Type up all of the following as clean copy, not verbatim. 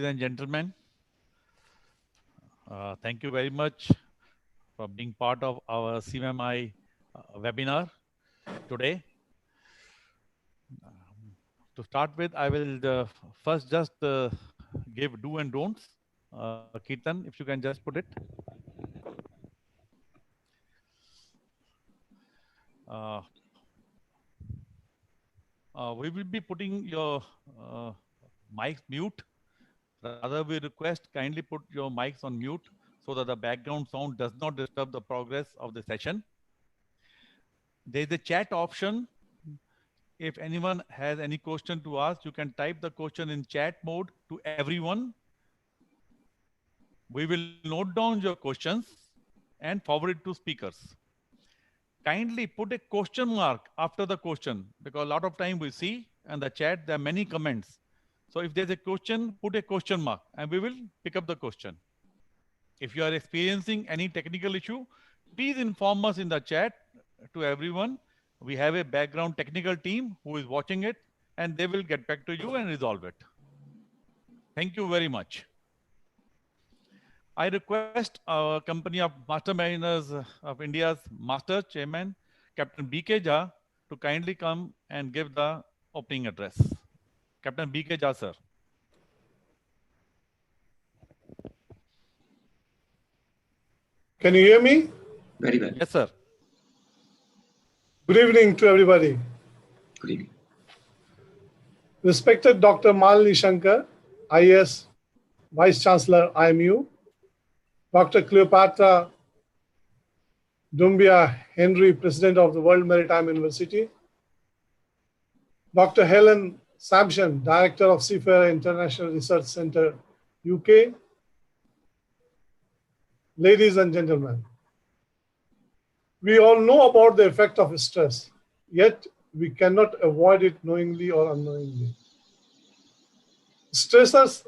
and gentlemen, thank you very much for being part of our CMMI webinar today. To start with, I will first just give do and don'ts. Kirtan, if you can just put it. We will be putting your mics mute. Rather, we request kindly put your mics on mute so that the background sound does not disturb the progress of the session. There is a chat option. If anyone has any question to ask, you can type the question in chat mode to everyone. We will note down your questions and forward it to speakers. Kindly put a question mark after the question, because a lot of time we see in the chat there are many comments. So if there's a question, put a question mark and we will pick up the question. If you are experiencing any technical issue, please inform us in the chat to everyone. We have a background technical team who is watching it and they will get back to you and resolve it. Thank you very much. I request our company of Master Mariners of India's Master Chairman, Captain B.K. Jha, to kindly come and give the opening address. Captain B.K. Jha, sir. Can you hear me? Very well. Yes, sir. Good evening to everybody. Good evening. Respected Dr. Malini Shankar, IS, Vice Chancellor, IMU, Dr. Cleopatra, Doumbia-Henry, President of the World Maritime University, Dr. Helen Sampson, Director of Seafarers International Research Center, UK, ladies and gentlemen, we all know about the effect of stress, yet we cannot avoid it knowingly or unknowingly. Stressors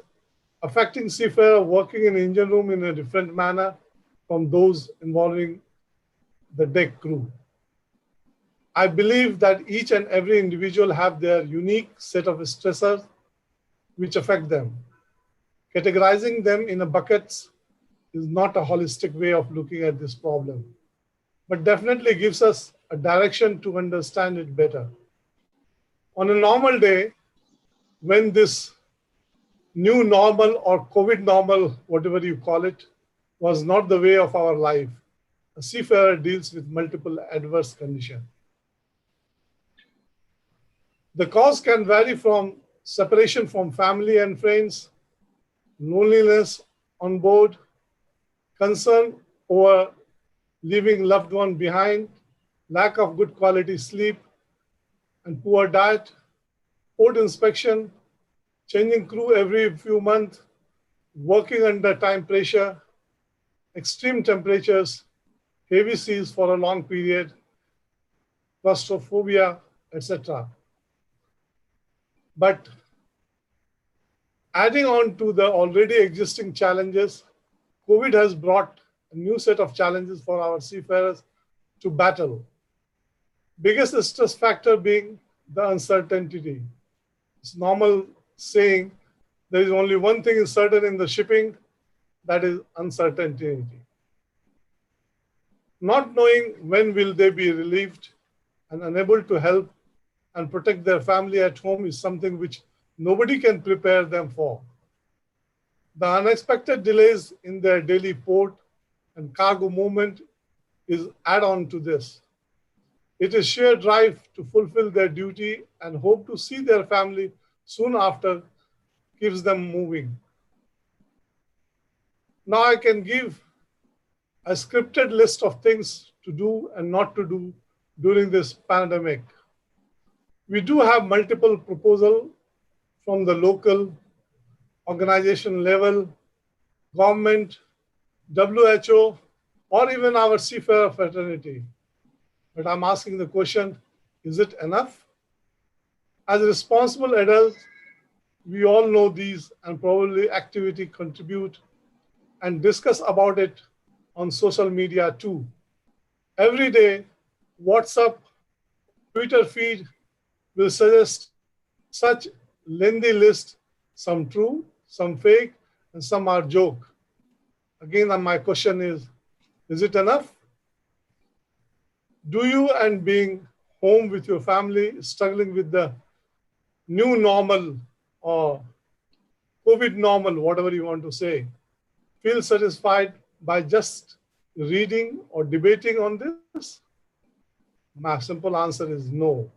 affecting seafarers working in the engine room in a different manner from those involving the deck crew. I believe that each and every individual have their unique set of stressors which affect them. Categorizing them in a buckets is not a holistic way of looking at this problem, but definitely gives us a direction to understand it better. On a normal day, when this new normal or COVID normal, whatever you call it, was not the way of our life, a seafarer deals with multiple adverse conditions. The cause can vary from separation from family and friends, loneliness on board, concern over leaving loved one behind, lack of good quality sleep and poor diet, port inspection, changing crew every few months, working under time pressure, extreme temperatures, heavy seas for a long period, claustrophobia, etc. But adding on to the already existing challenges, COVID has brought a new set of challenges for our seafarers to battle. Biggest stress factor being the uncertainty. It's normal saying there is only one thing is certain in the shipping, that is uncertainty. Not knowing when will they be relieved and unable to help and protect their family at home is something which nobody can prepare them for. The unexpected delays in their daily port and cargo movement is add-on to this. It is sheer drive to fulfill their duty and hope to see their family soon after keeps them moving. Now I can give a scripted list of things to do and not to do during this pandemic. We do have multiple proposals from the local organization level, government, WHO, or even our seafarer fraternity. But I'm asking the question, is it enough? As responsible adults, we all know these and probably actively contribute and discuss about it on social media too. Every day, WhatsApp, Twitter feed will suggest such lengthy list, some true, some fake, and some are joke. Again, my question is it enough? Do you, and being home with your family, struggling with the new normal or COVID normal, whatever you want to say, feel satisfied by just reading or debating on this? My simple answer is no.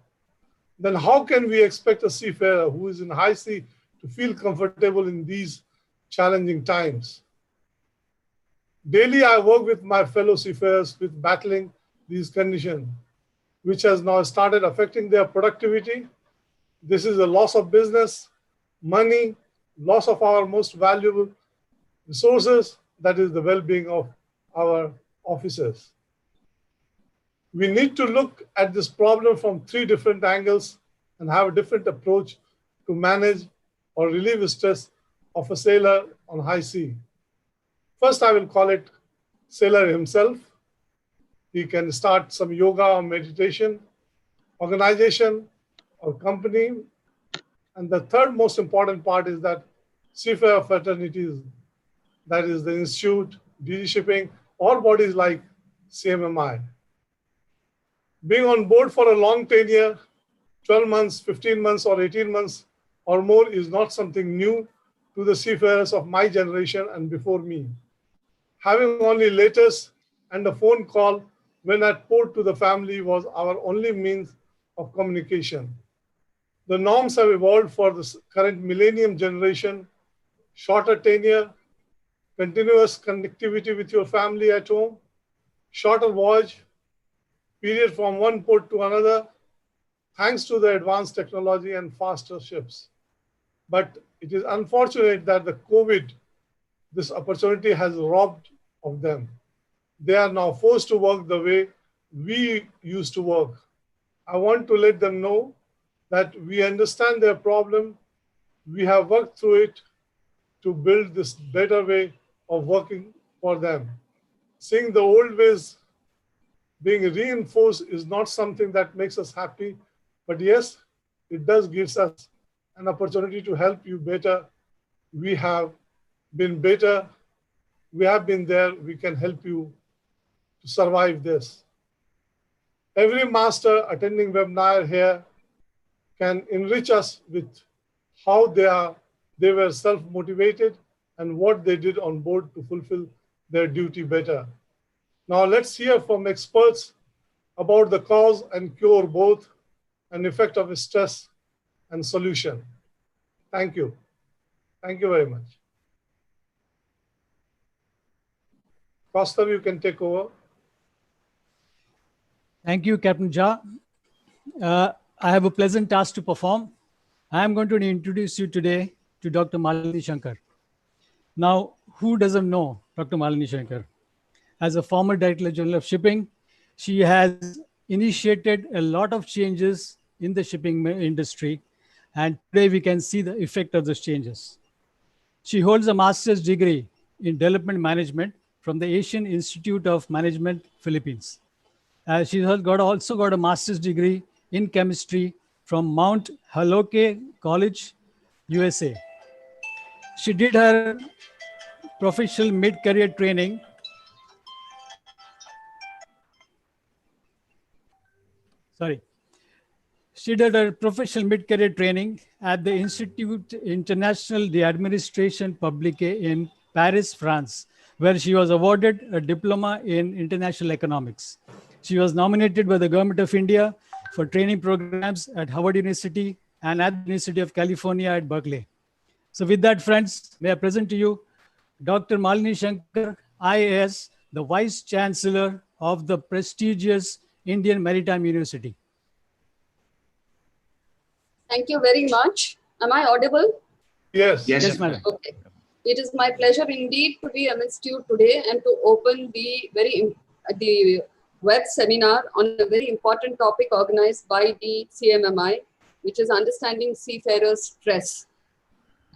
Then how can we expect a seafarer who is in high sea to feel comfortable in these challenging times? Daily, I work with my fellow seafarers with battling these conditions, which has now started affecting their productivity. This is a loss of business, money, loss of our most valuable resources, that is the well-being of our officers. We need to look at this problem from 3 different angles and have a different approach to manage or relieve stress of a sailor on high sea. First, I will call it sailor himself. He can start some yoga or meditation, organization or company. And the third most important part is that seafarer fraternities, that is the institute, DG shipping, or bodies like CMMI. Being on board for a long tenure, 12 months, 15 months, or 18 months or more is not something new to the seafarers of my generation and before me. Having only letters and a phone call when at port to the family was our only means of communication. The norms have evolved for the current millennium generation: shorter tenure, continuous connectivity with your family at home, shorter voyage, period from one port to another, thanks to the advanced technology and faster ships. But it is unfortunate that the COVID, this opportunity has robbed of them. They are now forced to work the way we used to work. I want to let them know that we understand their problem. We have worked through it to build this better way of working for them. Seeing the old ways being reinforced is not something that makes us happy, but yes, it does give us an opportunity to help you better. We have been better. We have been there. We can help you to survive this. Every master attending webinar here can enrich us with how they were self-motivated and what they did on board to fulfill their duty better. Now let's hear from experts about the cause and cure both, and effect of stress and solution. Thank you. Thank you very much. Kaustav, you can take over. Thank you, Captain Jha. I have a pleasant task to perform. I am going to introduce you today to Dr. Malini Shankar. Now, who doesn't know Dr. Malini Shankar? As a former Director General of Shipping, she has initiated a lot of changes in the shipping industry, and today we can see the effect of those changes. She holds a master's degree in development management from the Asian Institute of Management, Philippines. She has also got a master's degree in chemistry from Mount Holyoke College, USA. She did her professional mid-career training She did her professional mid-career training at the Institut International d'Administration Publique in Paris, France, where she was awarded a diploma in international economics. She was nominated by the Government of India for training programs at Howard University and at the University of California at Berkeley. So with that, friends, may I present to you Dr. Malini Shankar, IAS, the Vice Chancellor of the prestigious Indian Maritime University. Thank you very much. Am I audible? Yes. Yes, madam. Okay. It is my pleasure indeed to be amidst you today and to open the web seminar on a very important topic organized by the CMMI, which is Understanding Seafarers' Stress.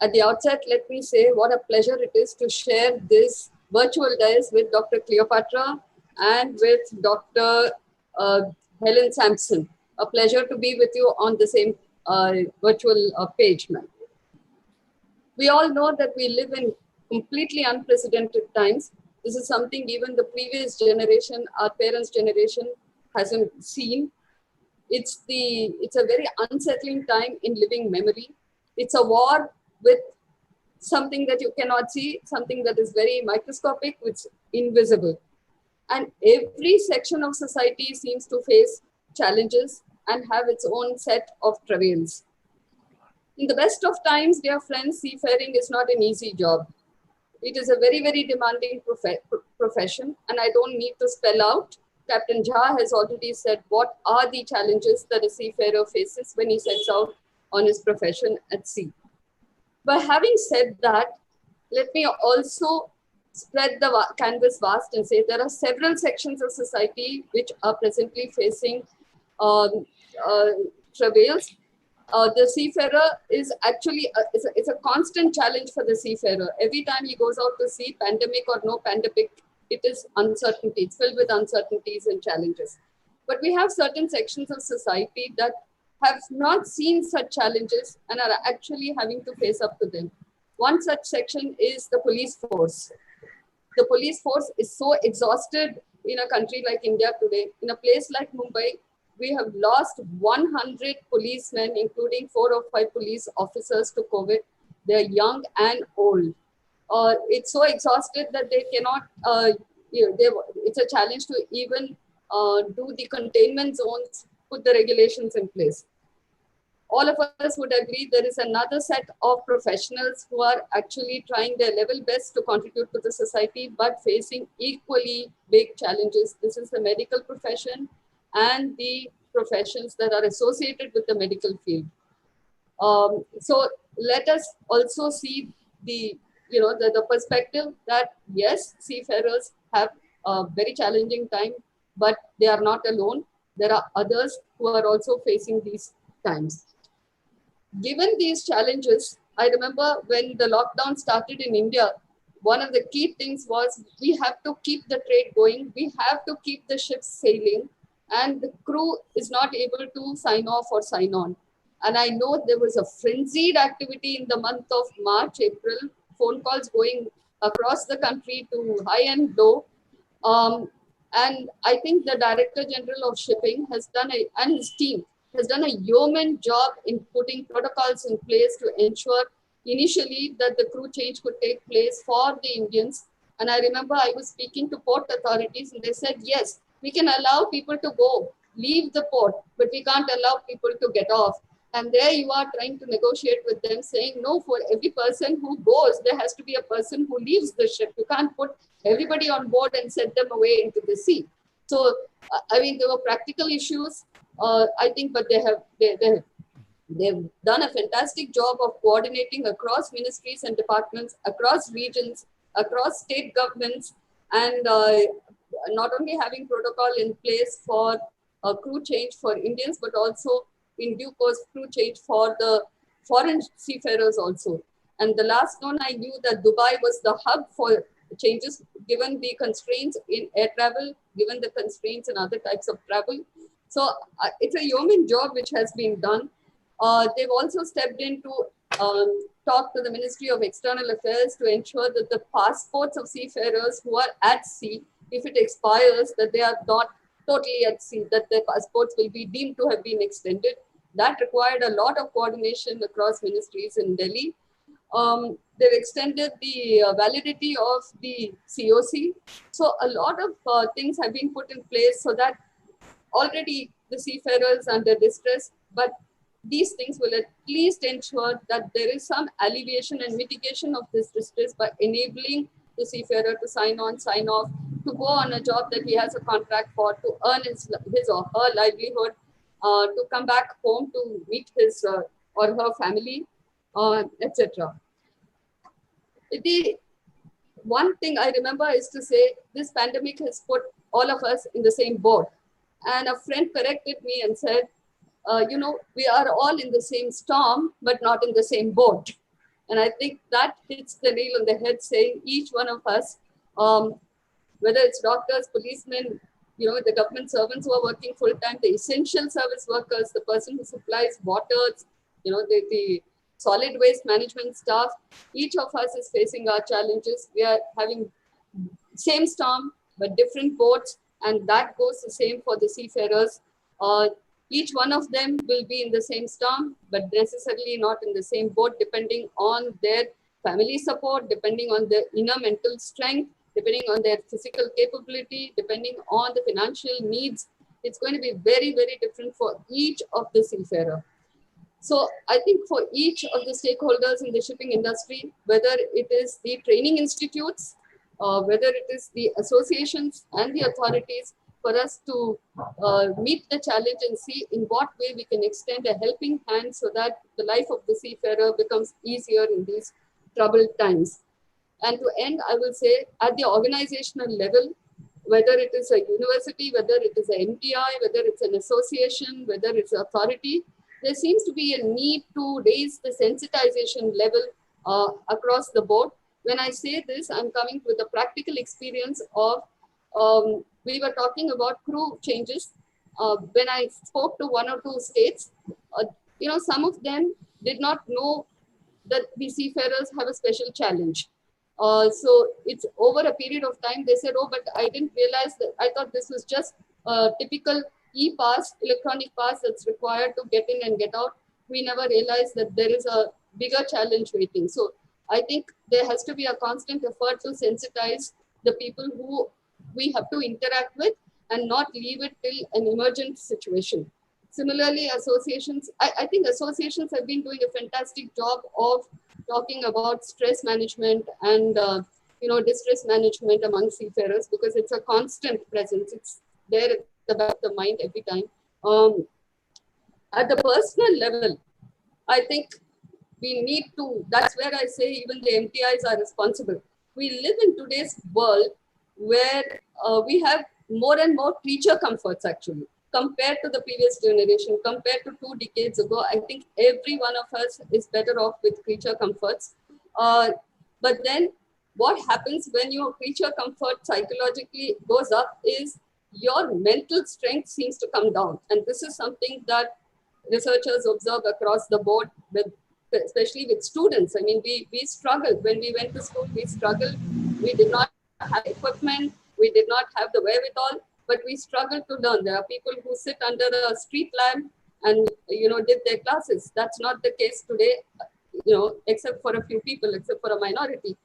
At the outset, let me say what a pleasure it is to share this virtual dais with Dr. Cleopatra and with Dr. Helen Sampson. A pleasure to be with you on the same virtual page, ma'am. We all know that we live in completely unprecedented times. This is something even the previous generation, our parents' generation, hasn't seen. It's a very unsettling time in living memory. It's a war with something that you cannot see, something that is very microscopic, which is invisible. And every section of society seems to face challenges and have its own set of travails. In the best of times, dear friends, seafaring is not an easy job. It is a very, very demanding profession, and I don't need to spell out. Captain Jha has already said what are the challenges that a seafarer faces when he sets out on his profession at sea. But having said that, let me also spread the canvas vast and say there are several sections of society which are presently facing travails. The seafarer is actually, it's a constant challenge for the seafarer. Every time he goes out to sea, pandemic or no pandemic, it is uncertainty. It's filled with uncertainties and challenges. But we have certain sections of society that have not seen such challenges and are actually having to face up to them. One such section is the police force. The police force is so exhausted in a country like India today. In a place like Mumbai, we have lost 100 policemen, including 4 or 5 police officers to COVID. They're young and old. It's so exhausted that they cannot, it's a challenge to even do the containment zones, put the regulations in place. All of us would agree there is another set of professionals who are actually trying their level best to contribute to the society, but facing equally big challenges. This is the medical profession and the professions that are associated with the medical field. So let us also see the perspective that yes, seafarers have a very challenging time, but they are not alone. There are others who are also facing these times. Given these challenges, I remember when the lockdown started in India, one of the key things was we have to keep the trade going. We have to keep the ships sailing, and the crew is not able to sign off or sign on. And I know there was a frenzied activity in the month of March, April, phone calls going across the country to high and low. And I think the Director General of Shipping and his team has done a yeoman job in putting protocols in place to ensure initially that the crew change could take place for the Indians. And I remember I was speaking to port authorities and they said, yes, we can allow people to go, leave the port, but we can't allow people to get off. And there you are trying to negotiate with them saying, no, for every person who goes, there has to be a person who leaves the ship. You can't put everybody on board and send them away into the sea. So, I mean, there were practical issues, I think, but they've done a fantastic job of coordinating across ministries and departments, across regions, across state governments, and not only having protocol in place for crew change for Indians, but also in due course crew change for the foreign seafarers also. And the last one, I knew that Dubai was the hub for changes given the constraints in air travel, given the constraints in other types of travel. So it's a yeoman job which has been done. They've also stepped in to talk to the Ministry of External Affairs to ensure that the passports of seafarers who are at sea, if it expires, that they are not totally at sea, that their passports will be deemed to have been extended. That required a lot of coordination across ministries in Delhi. They've extended the validity of the COC. So a lot of things have been put in place so that already the seafarers are under distress, but these things will at least ensure that there is some alleviation and mitigation of this distress by enabling the seafarer to sign on, sign off, to go on a job that he has a contract for, to earn his or her livelihood, to come back home to meet his or her family, etc. The one thing I remember is to say this pandemic has put all of us in the same boat. And a friend corrected me and said, we are all in the same storm, but not in the same boat. And I think that hits the nail on the head, saying each one of us, whether it's doctors, policemen, the government servants who are working full time, the essential service workers, the person who supplies water, the solid waste management staff. Each of us is facing our challenges. We are having same storm, but different boats, and that goes the same for the seafarers. Each one of them will be in the same storm, but necessarily not in the same boat, depending on their family support, depending on their inner mental strength, depending on their physical capability, depending on the financial needs. It's going to be very, very different for each of the seafarer. So I think for each of the stakeholders in the shipping industry, whether it is the training institutes, whether it is the associations and the authorities, for us to meet the challenge and see in what way we can extend a helping hand so that the life of the seafarer becomes easier in these troubled times. And to end, I will say at the organizational level, whether it is a university, whether it is an MTI, whether it's an association, whether it's an authority, there seems to be a need to raise the sensitization level across the board. When I say this, I'm coming with a practical experience of, we were talking about crew changes. When I spoke to one or two states, some of them did not know that the seafarers have a special challenge. So it's over a period of time, they said, oh, but I didn't realize that. I thought this was just a typical e-pass, electronic pass that's required to get in and get out. We never realized that there is a bigger challenge waiting. So I think there has to be a constant effort to sensitize the people who we have to interact with and not leave it till an emergent situation. Similarly, associations, I think associations have been doing a fantastic job of talking about stress management and distress management among seafarers, because it's a constant presence. It's there at the back of the mind every time. At the personal level, I think we need to, that's where I say even the MTIs are responsible. We live in today's world where we have more and more creature comforts actually. Compared to the previous generation, compared to 2 decades ago, I think every one of us is better off with creature comforts. But then what happens when your creature comfort psychologically goes up is your mental strength seems to come down. And this is something that researchers observe across the board, especially with students. I mean, we struggled when we went to school, we struggled. We did not have equipment, we did not have the wherewithal, but we struggle to learn. There are people who sit under a street lamp and did their classes. That's not the case today, except for a few people, except for a minority.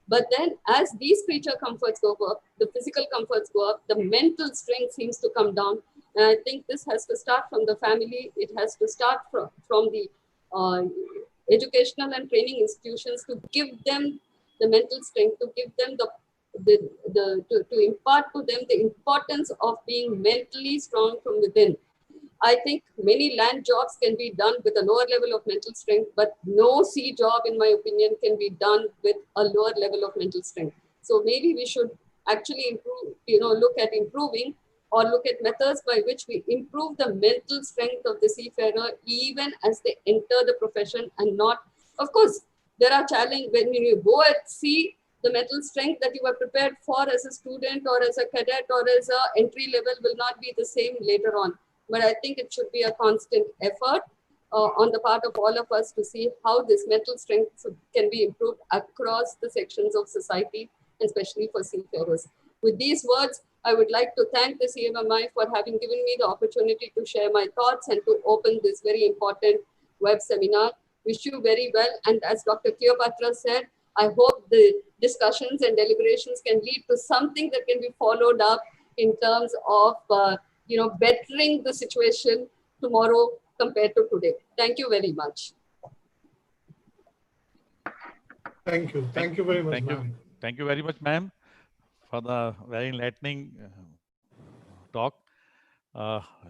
But then as these creature comforts go up, the physical comforts go up, the mental strength seems to come down. And I think this has to start from the family. It has to start from the educational and training institutions to give them the mental strength, to give them to impart to them the importance of being mentally strong from within. I think many land jobs can be done with a lower level of mental strength, but no sea job, in my opinion, can be done with a lower level of mental strength. So maybe we should actually improve, look at improving or look at methods by which we improve the mental strength of the seafarer even as they enter the profession, and not, of course, there are challenges when you go at sea. The mental strength that you were prepared for as a student or as a cadet or as a entry level will not be the same later on. But I think it should be a constant effort on the part of all of us to see how this mental strength can be improved across the sections of society, especially for seafarers. With these words, I would like to thank the CMMI for having given me the opportunity to share my thoughts and to open this very important web seminar. Wish you very well. And as Dr. Cleopatra said, I hope the discussions and deliberations can lead to something that can be followed up in terms of bettering the situation tomorrow compared to today. Thank you very much. Thank you. Thank you very much, Thank you. ma'am. Thank you very much, ma'am, for the very enlightening talk.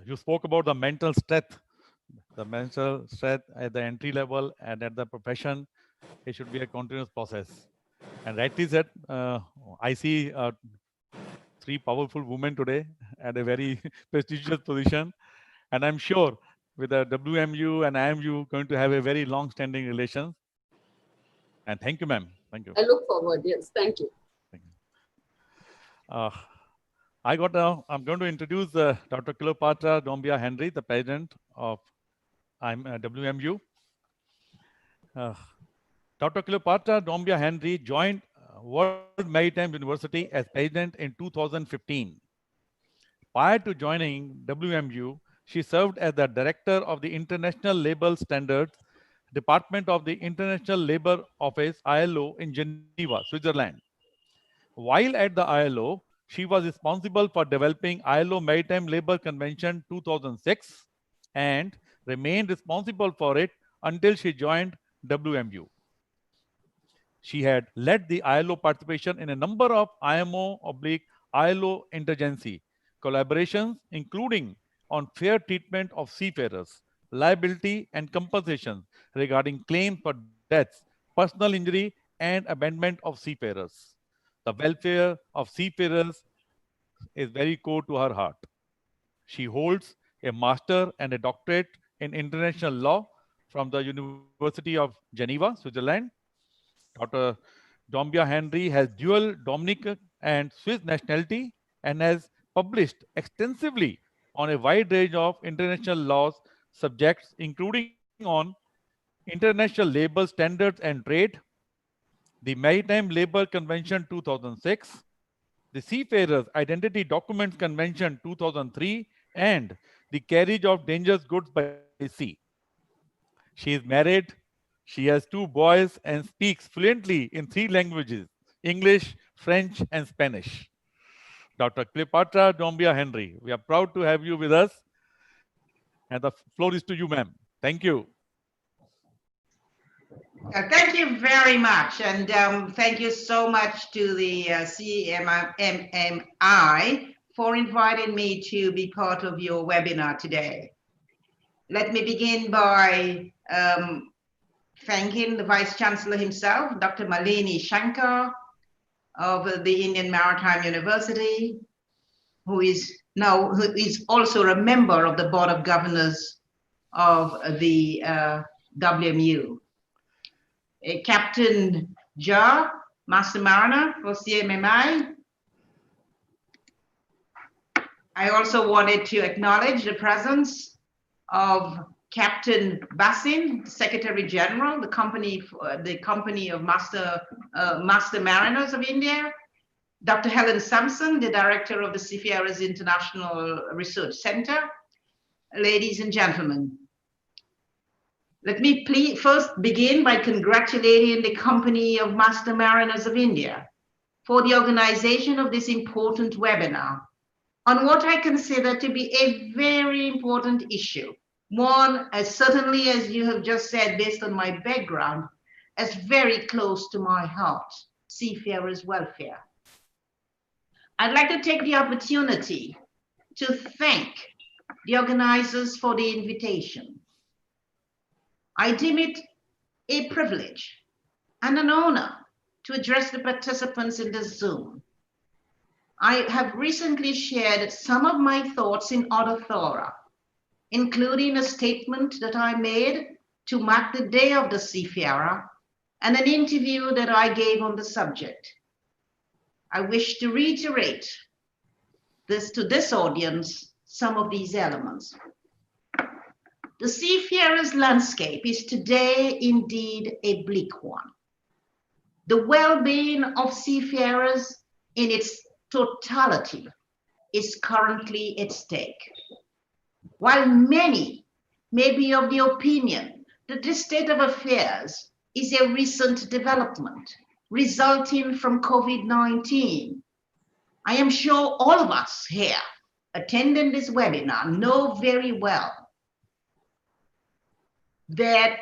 You spoke about the mental strength at the entry level and at the profession. It should be a continuous process. And rightly said, I see 3 powerful women today at a very prestigious position. And I'm sure with the WMU and IMU going to have a very long-standing relation. And thank you, ma'am. Thank you. I look forward. Yes, thank you. Thank you. I'm going to introduce Dr. Cleopatra Doumbia-Henry, the president of WMU. Dr. Cleopatra Doumbia-Henry joined World Maritime University as president in 2015. Prior to joining WMU, she served as the director of the International Labour Standards Department of the International Labour Office, ILO, in Geneva, Switzerland. While at the ILO, she was responsible for developing ILO Maritime Labour Convention 2006 and remained responsible for it until she joined WMU. She had led the ILO participation in a number of IMO/ILO interagency collaborations, including on fair treatment of seafarers, liability and compensation regarding claims for deaths, personal injury, and abandonment of seafarers. The welfare of seafarers is very core to her heart. She holds a master and a doctorate in international law from the University of Geneva, Switzerland. Dr. Doumbia-Henry has dual Dominican and Swiss nationality and has published extensively on a wide range of international laws subjects, including on international labor standards and trade, the Maritime Labour Convention 2006, the Seafarers Identity Documents Convention 2003, and the carriage of dangerous goods by sea. She is married. She has 2 boys and speaks fluently in 3 languages, English, French, and Spanish. Dr. Cleopatra Doumbia-Henry, we are proud to have you with us. And the floor is to you, ma'am. Thank you. Thank you very much. And thank you so much to the CMMI for inviting me to be part of your webinar today. Let me begin by thanking the Vice Chancellor himself, Dr. Malini Shankar of the Indian Maritime University, who is also a member of the Board of Governors of the WMU. Captain Jha, Master Mariner for CMMI. I also wanted to acknowledge the presence of Captain Basin, Secretary General, the company of Master Mariners of India, Dr. Helen Sampson, the Director of the Seafarers International Research Center. Ladies and gentlemen, let me first begin by congratulating the company of Master Mariners of India for the organization of this important webinar on what I consider to be a very important issue. One, as certainly as you have just said, based on my background, as very close to my heart, seafarers' welfare. I'd like to take the opportunity to thank the organizers for the invitation. I deem it a privilege and an honor to address the participants in this Zoom. I have recently shared some of my thoughts in other fora, including a statement that I made to mark the Day of the Seafarer and an interview that I gave on the subject. I wish to reiterate to this audience some of these elements. The seafarers' landscape is today indeed a bleak one. The well-being of seafarers in its totality is currently at stake. While many may be of the opinion that this state of affairs is a recent development resulting from COVID-19, I am sure all of us here attending this webinar know very well that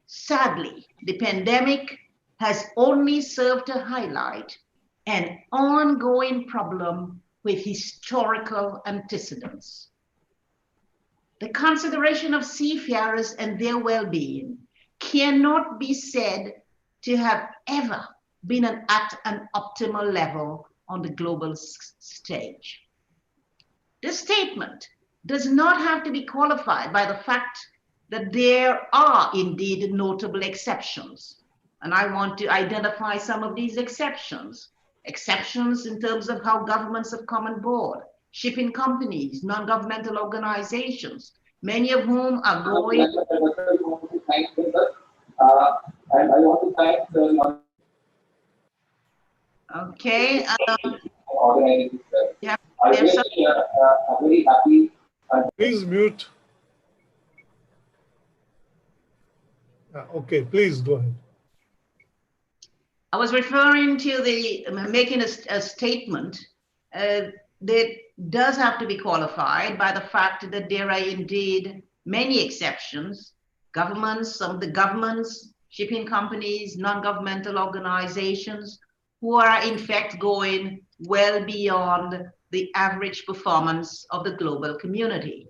sadly, the pandemic has only served to highlight an ongoing problem with historical antecedents. The consideration of seafarers and their well-being cannot be said to have ever been at an optimal level on the global stage. This statement does not have to be qualified by the fact that there are indeed notable exceptions. And I want to identify some of these exceptions. Exceptions in terms of how governments have come on board, shipping companies, non-governmental organizations, many of whom are going. And I want to thank the Okay. organizing this. Yeah, I there's really am very happy. Please mute. Okay, please go ahead. I was referring to the making a statement that does have to be qualified by the fact that there are indeed many exceptions. Governments, some of the governments, shipping companies, non-governmental organizations who are in fact going well beyond the average performance of the global community.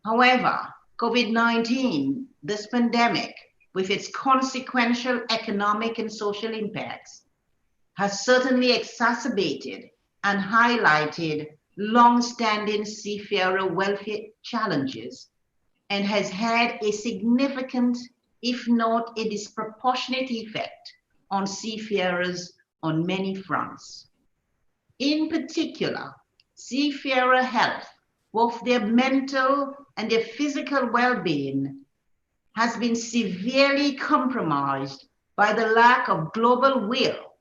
However, COVID-19, this pandemic, with its consequential economic and social impacts, has certainly exacerbated and highlighted long-standing seafarer welfare challenges and has had a significant, if not a disproportionate effect on seafarers on many fronts. In particular, seafarer health, both their mental and their physical well-being, has been severely compromised by the lack of global will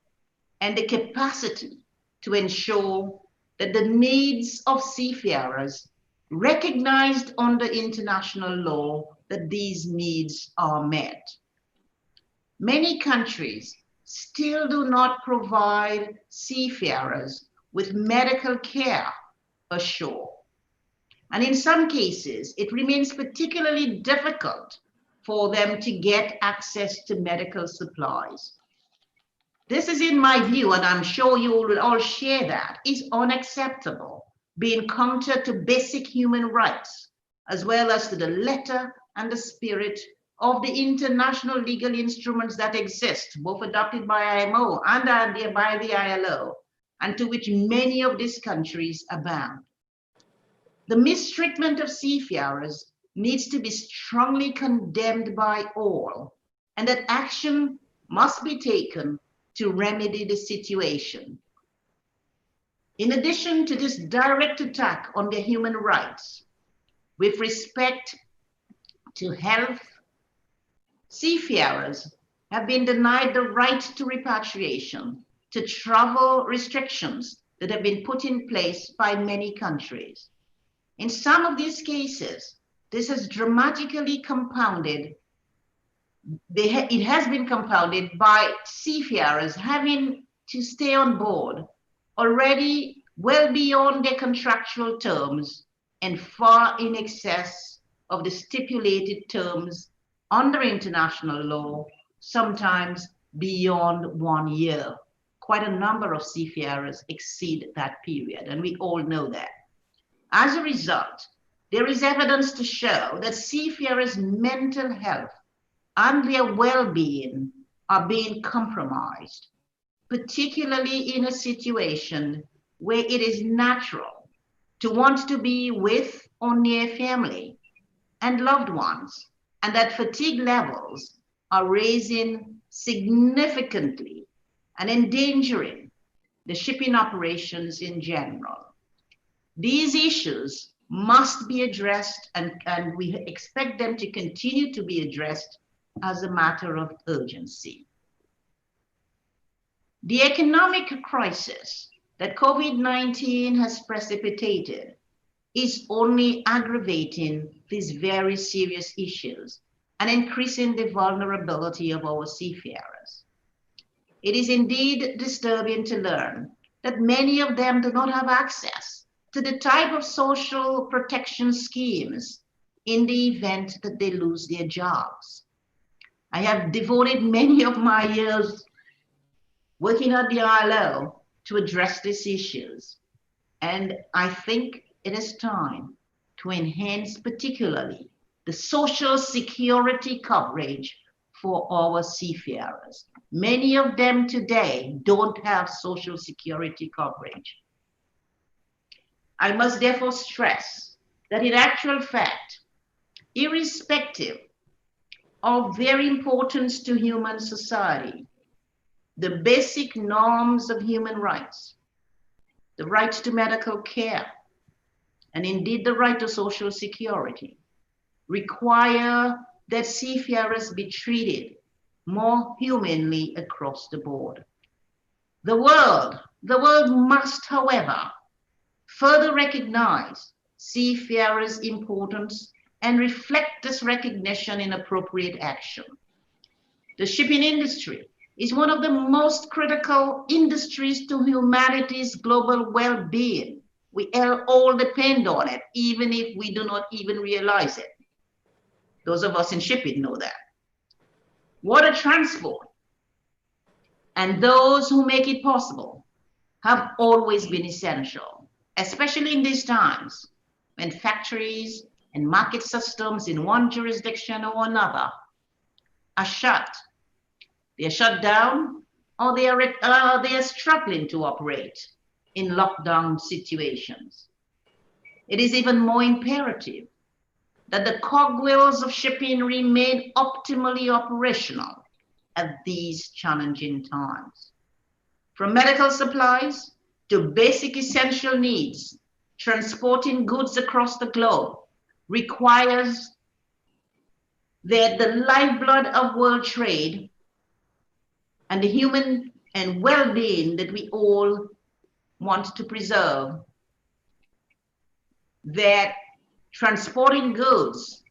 and the capacity to ensure that the needs of seafarers recognized under international law, that these needs are met. Many countries still do not provide seafarers with medical care ashore. And in some cases, it remains particularly difficult for them to get access to medical supplies. This is, in my view, and I'm sure you will all share that, is unacceptable, being counter to basic human rights, as well as to the letter and the spirit of the international legal instruments that exist, both adopted by IMO and by the ILO, and to which many of these countries are bound. The mistreatment of seafarers needs to be strongly condemned by all, and that action must be taken to remedy the situation. In addition to this direct attack on their human rights, with respect to health, seafarers have been denied the right to repatriation, to travel restrictions that have been put in place by many countries. In some of these cases, this has dramatically compounded. It has been compounded by seafarers having to stay on board already well beyond their contractual terms and far in excess of the stipulated terms under international law, sometimes beyond 1 year. Quite a number of seafarers exceed that period, and we all know that. As a result, there is evidence to show that seafarers' mental health and their well-being are being compromised, particularly in a situation where it is natural to want to be with or near family and loved ones, and that fatigue levels are rising significantly and endangering the shipping operations in general. These issues must be addressed, and we expect them to continue to be addressed as a matter of urgency. The economic crisis that COVID-19 has precipitated is only aggravating these very serious issues and increasing the vulnerability of our seafarers. It is indeed disturbing to learn that many of them do not have access to the type of social protection schemes in the event that they lose their jobs. I have devoted many of my years working at the ILO to address these issues, and I think it is time to enhance particularly the social security coverage for our seafarers. Many of them today don't have social security coverage. I must therefore stress that in actual fact, irrespective of their importance to human society, the basic norms of human rights, the right to medical care, and indeed the right to social security, require that seafarers be treated more humanely across the board. The world must, however, further recognize seafarers' importance and reflect this recognition in appropriate action. The shipping industry is one of the most critical industries to humanity's global well-being. We all depend on it, even if we do not even realize it. Those of us in shipping know that. Water transport and those who make it possible have always been essential, especially in these times when factories and market systems in one jurisdiction or another are shut. They are shut down, or they are struggling to operate in lockdown situations. It is even more imperative that the cogwheels of shipping remain optimally operational at these challenging times. From medical supplies to basic essential needs, transporting goods across the globe requires that the lifeblood of world trade and the human and well-being that we all want to preserve, that transporting goods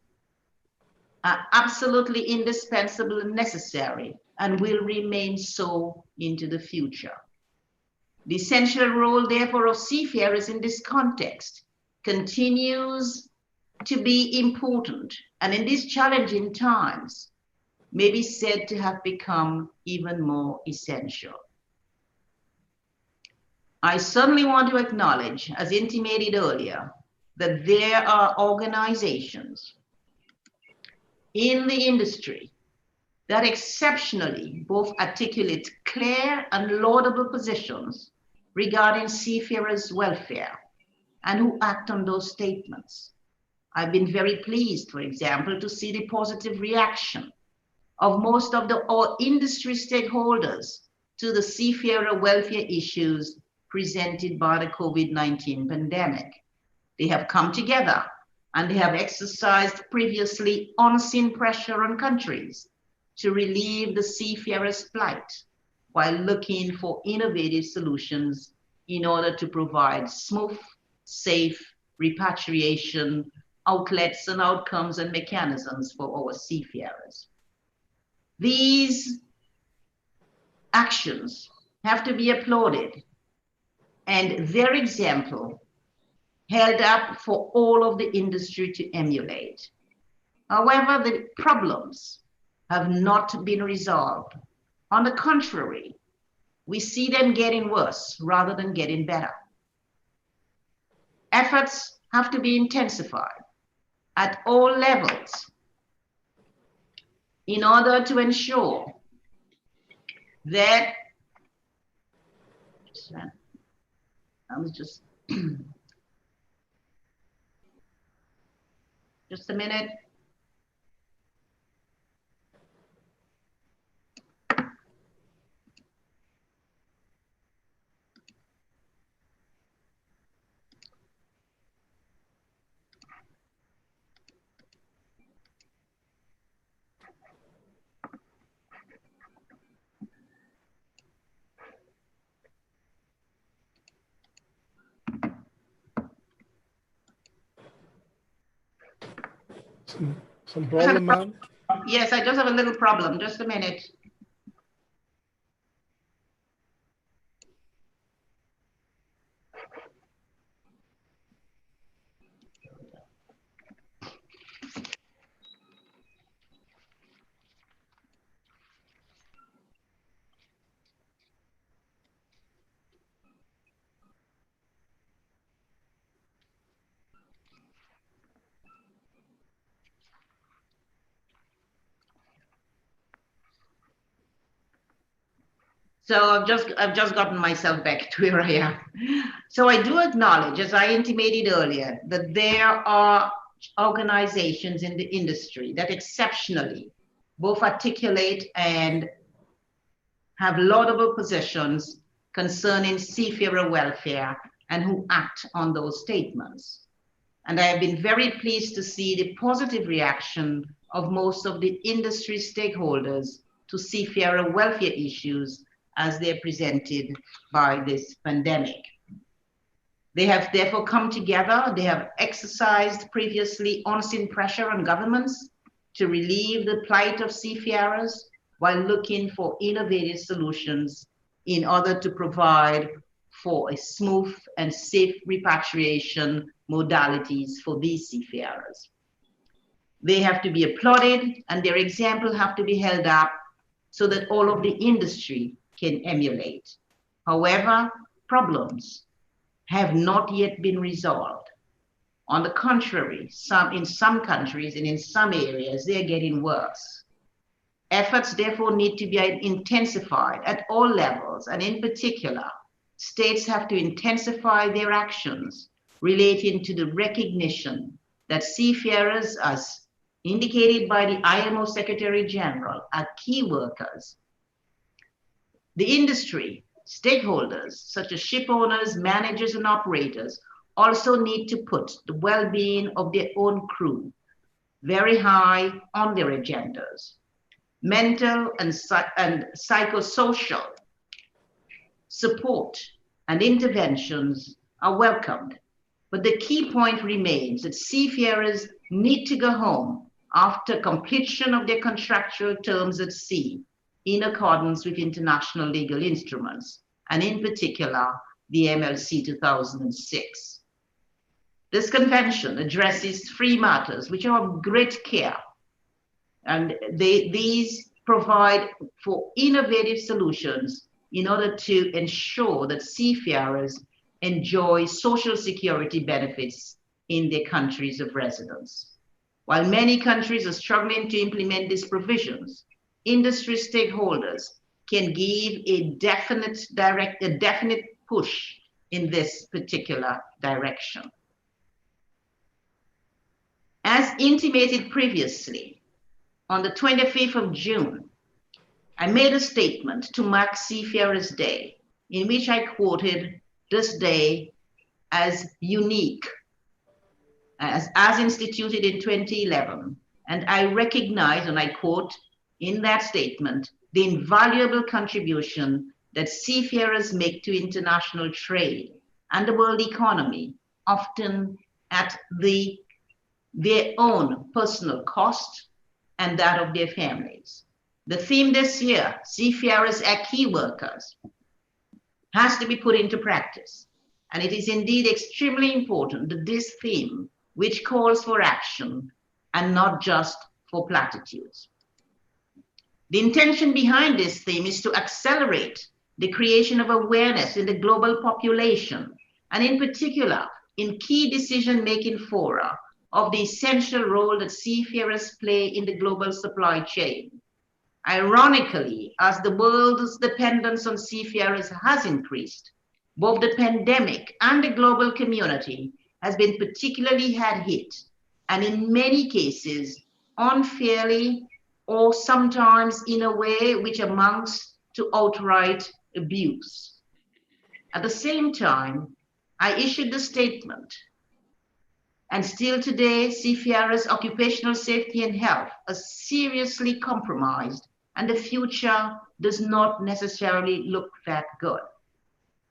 are absolutely indispensable and necessary and will remain so into the future. The essential role, therefore, of seafarers in this context continues to be important, and in these challenging times may be said to have become even more essential. I certainly want to acknowledge, as intimated earlier, that there are organizations in the industry that exceptionally both articulate clear and laudable positions regarding seafarers' welfare and who act on those statements. I've been very pleased, for example, to see the positive reaction of most of our industry stakeholders to the seafarer welfare issues presented by the COVID-19 pandemic. They have come together and they have exercised previously unseen pressure on countries to relieve the seafarers' plight while looking for innovative solutions in order to provide smooth, safe repatriation outlets and outcomes and mechanisms for our seafarers. These actions have to be applauded and their example held up for all of the industry to emulate. However, the problems have not been resolved. On the contrary, we see them getting worse rather than getting better. Efforts have to be intensified at all levels in order to ensure that, just a minute. Some problem, ma'am? Yes, I just have a little problem. Just a minute. So I've just gotten myself back to where I am. So I do acknowledge, as I intimated earlier, that there are organizations in the industry that exceptionally both articulate and have laudable positions concerning seafarer welfare and who act on those statements. And I have been very pleased to see the positive reaction of most of the industry stakeholders to seafarer welfare issues as they're presented by this pandemic. They have therefore come together. They have exercised previously unseen pressure on governments to relieve the plight of seafarers while looking for innovative solutions in order to provide for a smooth and safe repatriation modalities for these seafarers. They have to be applauded, and their example have to be held up so that all of the industry can emulate. However, problems have not yet been resolved. On the contrary, in some countries and in some areas, they're getting worse. Efforts therefore need to be intensified at all levels, and in particular, states have to intensify their actions relating to the recognition that seafarers, as indicated by the IMO Secretary General, are key workers. The industry, stakeholders such as ship owners, managers, and operators also need to put the well-being of their own crew very high on their agendas. Mental and psychosocial support and interventions are welcomed, but the key point remains that seafarers need to go home after completion of their contractual terms at sea in accordance with international legal instruments, and in particular, the MLC 2006. This convention addresses three matters which are of great care, and these provide for innovative solutions in order to ensure that seafarers enjoy social security benefits in their countries of residence. While many countries are struggling to implement these provisions, industry stakeholders can give a definite push in this particular direction. As intimated previously, on the 25th of June, I made a statement to mark Seafarers' Day, in which I quoted this day as unique, as instituted in 2011. And I recognize, and I quote in that statement, the invaluable contribution that seafarers make to international trade and the world economy, often at their own personal cost and that of their families. The theme this year, seafarers are key workers, has to be put into practice. And it is indeed extremely important that this theme, which calls for action and not just for platitudes. The intention behind this theme is to accelerate the creation of awareness in the global population, and in particular, in key decision-making fora of the essential role that seafarers play in the global supply chain. Ironically, as the world's dependence on seafarers has increased, both the pandemic and the global community has been particularly hard hit, and in many cases, unfairly or sometimes in a way which amounts to outright abuse. At the same time, I issued the statement, and still today, seafarers' occupational safety and health are seriously compromised, and the future does not necessarily look that good.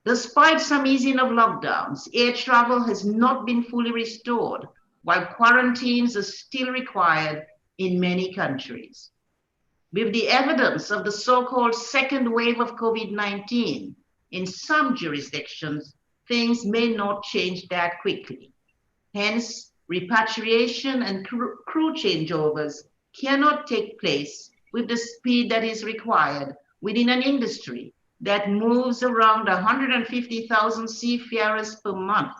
Despite some easing of lockdowns, air travel has not been fully restored, while quarantines are still required in many countries. With the evidence of the so-called second wave of COVID-19, in some jurisdictions, things may not change that quickly. Hence, repatriation and crew changeovers cannot take place with the speed that is required within an industry that moves around 150,000 seafarers per month.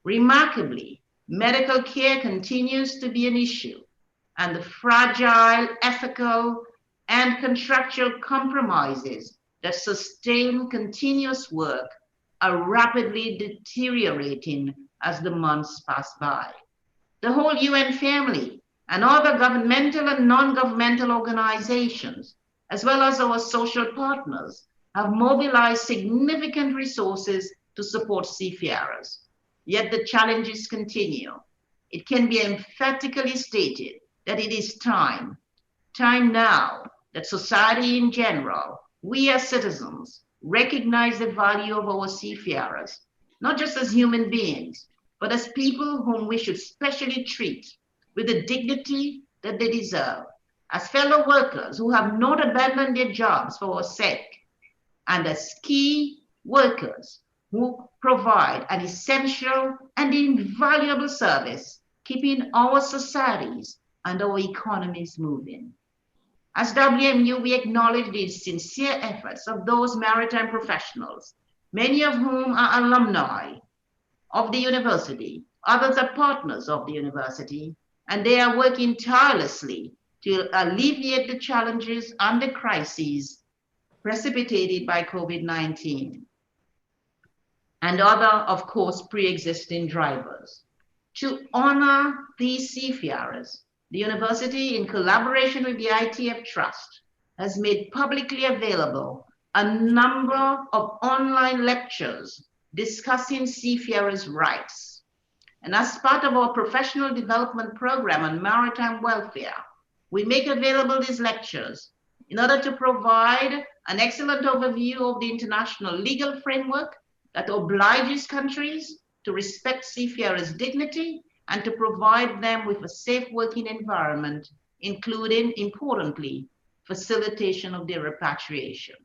Remarkably, medical care continues to be an issue, and the fragile, ethical, and contractual compromises that sustain continuous work are rapidly deteriorating as the months pass by. The whole UN family and other governmental and non-governmental organizations, as well as our social partners, have mobilized significant resources to support seafarers. Yet the challenges continue. It can be emphatically stated that it is time now that society in general, we as citizens, recognize the value of our seafarers, not just as human beings, but as people whom we should specially treat with the dignity that they deserve, as fellow workers who have not abandoned their jobs for our sake, and as key workers who provide an essential and invaluable service, keeping our societies and our economies moving. As WMU, we acknowledge the sincere efforts of those maritime professionals, many of whom are alumni of the university, others are partners of the university, and they are working tirelessly to alleviate the challenges and the crises precipitated by COVID-19 and other, of course, pre-existing drivers. To honor these seafarers, the university, in collaboration with the ITF Trust, has made publicly available a number of online lectures discussing seafarers' rights. And as part of our professional development program on maritime welfare, we make available these lectures in order to provide an excellent overview of the international legal framework that obliges countries to respect seafarers' dignity and to provide them with a safe working environment, including, importantly, facilitation of their repatriation.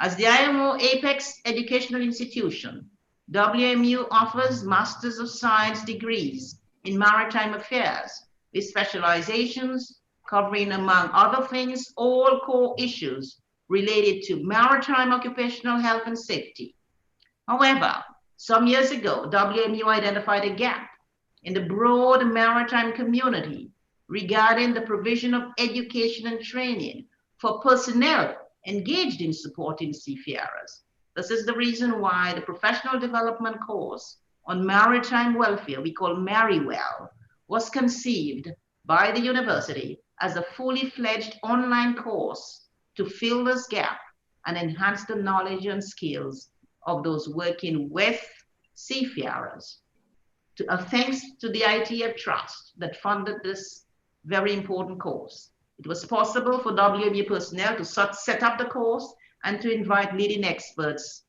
As the IMU Apex Educational Institution, WMU offers Masters of Science degrees in Maritime Affairs with specializations covering, among other things, all core issues related to maritime occupational health and safety. However, some years ago, WMU identified a gap in the broad maritime community regarding the provision of education and training for personnel engaged in supporting seafarers. This is the reason why the professional development course on maritime welfare, we call MARIWELL, was conceived by the university as a fully fledged online course to fill this gap and enhance the knowledge and skills of those working with seafarers. Thanks to the ITF Trust that funded this very important course. It was possible for WMU personnel to set up the course and to invite leading experts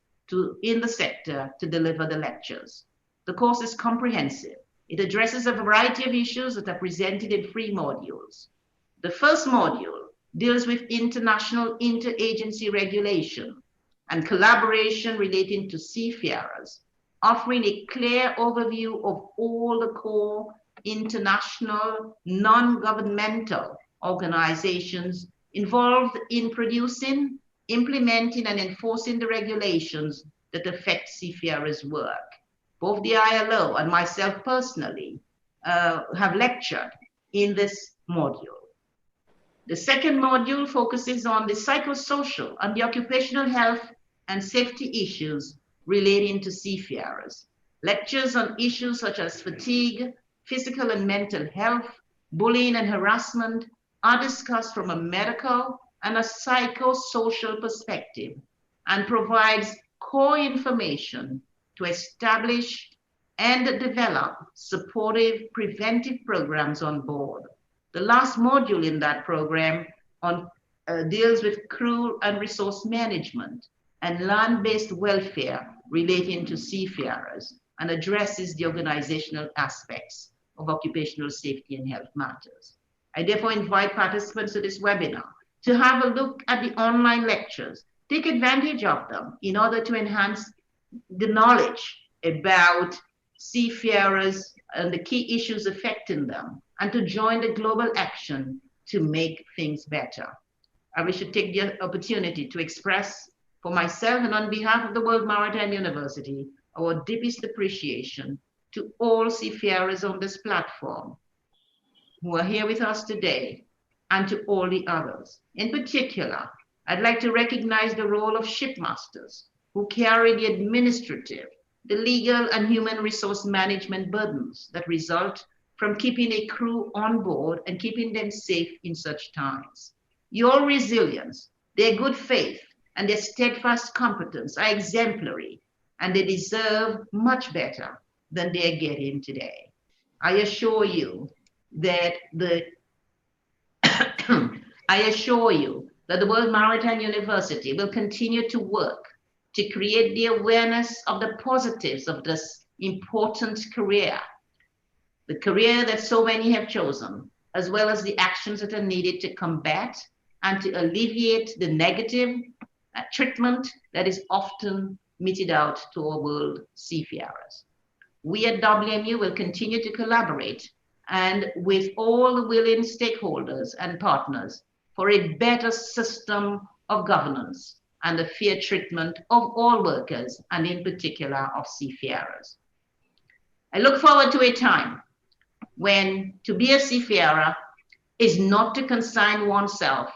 in the sector to deliver the lectures. The course is comprehensive. It addresses a variety of issues that are presented in 3 modules. The first module deals with international interagency regulation and collaboration relating to seafarers, offering a clear overview of all the core international non-governmental organizations involved in producing, implementing, and enforcing the regulations that affect seafarers' work. Both the ILO and myself personally have lectured in this module. The second module focuses on the psychosocial and the occupational health and safety issues relating to seafarers. Lectures on issues such as fatigue, physical and mental health, bullying and harassment are discussed from a medical and a psychosocial perspective and provides core information to establish and develop supportive preventive programs on board. The last module in that program deals with crew and resource management and land-based welfare relating to seafarers and addresses the organizational aspects of occupational safety and health matters. I therefore invite participants to this webinar to have a look at the online lectures, take advantage of them in order to enhance the knowledge about seafarers and the key issues affecting them, and to join the global action to make things better. I wish to take the opportunity to express for myself and on behalf of the World Maritime University our deepest appreciation to all seafarers on this platform who are here with us today, and to all the others. In particular, I'd like to recognize the role of shipmasters who carry the administrative, the legal and human resource management burdens that result from keeping a crew on board and keeping them safe in such times. Your resilience, their good faith, and their steadfast competence are exemplary, and they deserve much better than they are getting today. I assure you that that the World Maritime University will continue to work to create the awareness of the positives of this important career, the career that so many have chosen, as well as the actions that are needed to combat and to alleviate the negative treatment that is often meted out to our world seafarers. We at WMU will continue to collaborate and with all the willing stakeholders and partners for a better system of governance and the fair treatment of all workers, and in particular of seafarers. I look forward to a time when to be a seafarer is not to consign oneself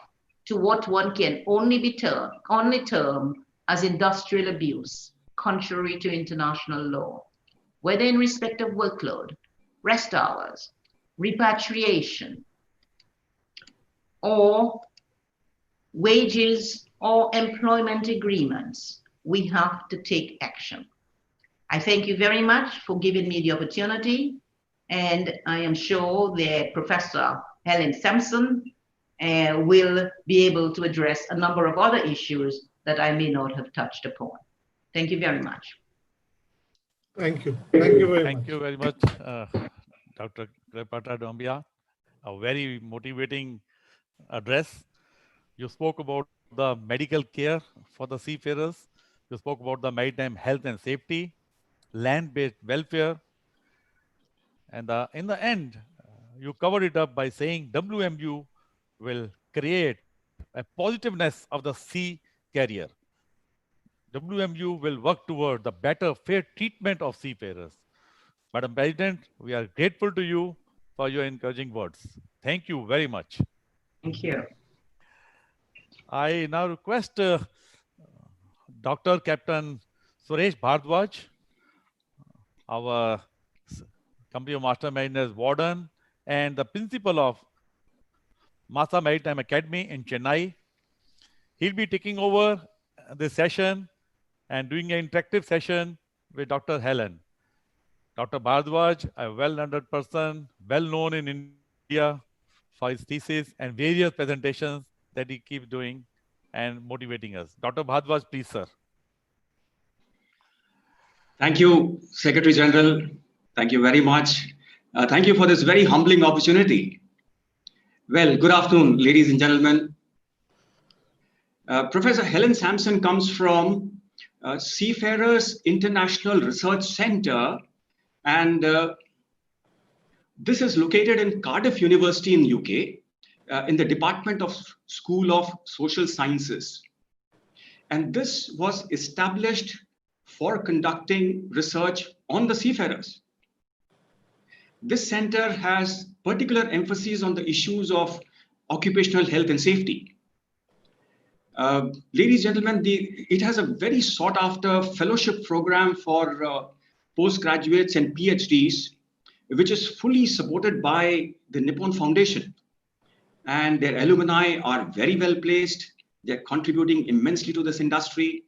to what one can only term as industrial abuse, contrary to international law, whether in respect of workload, rest hours, repatriation, or wages or employment agreements. We have to take action. I thank you very much for giving me the opportunity, and I am sure that Professor Helen Sampson will be able to address a number of other issues that I may not have touched upon. Thank you very much. Thank you. Thank you very much. Thank you very much, Dr. Cleopatra Doumbia. A very motivating address. You spoke about the medical care for the seafarers. You spoke about the maritime health and safety, land-based welfare. And in the end, you covered it up by saying WMU will create a positiveness of the sea carrier. WMU will work toward the better, fair treatment of seafarers. Madam President, we are grateful to you for your encouraging words. Thank you very much. Thank you. I now request Dr. Captain Suresh Bhardwaj, our Company of Master Mariners Warden and the Principal of Master Maritime Academy in Chennai. He'll be taking over this session and doing an interactive session with Dr. Helen. Dr. Bhardwaj, a well-learned person, well-known in India for his thesis and various presentations that he keeps doing and motivating us. Dr. Bhardwaj, please, sir. Thank you, Secretary General. Thank you very much. Thank you for this very humbling opportunity. Well, good afternoon, ladies and gentlemen. Professor Helen Sampson comes from Seafarers International Research Center, and this is located in Cardiff University in UK, in the Department of School of Social Sciences. And this was established for conducting research on the seafarers. This center has particular emphasis on the issues of occupational health and safety. Ladies and gentlemen, it has a very sought after fellowship program for postgraduates and PhDs, which is fully supported by the Nippon Foundation. And their alumni are very well placed. They're contributing immensely to this industry.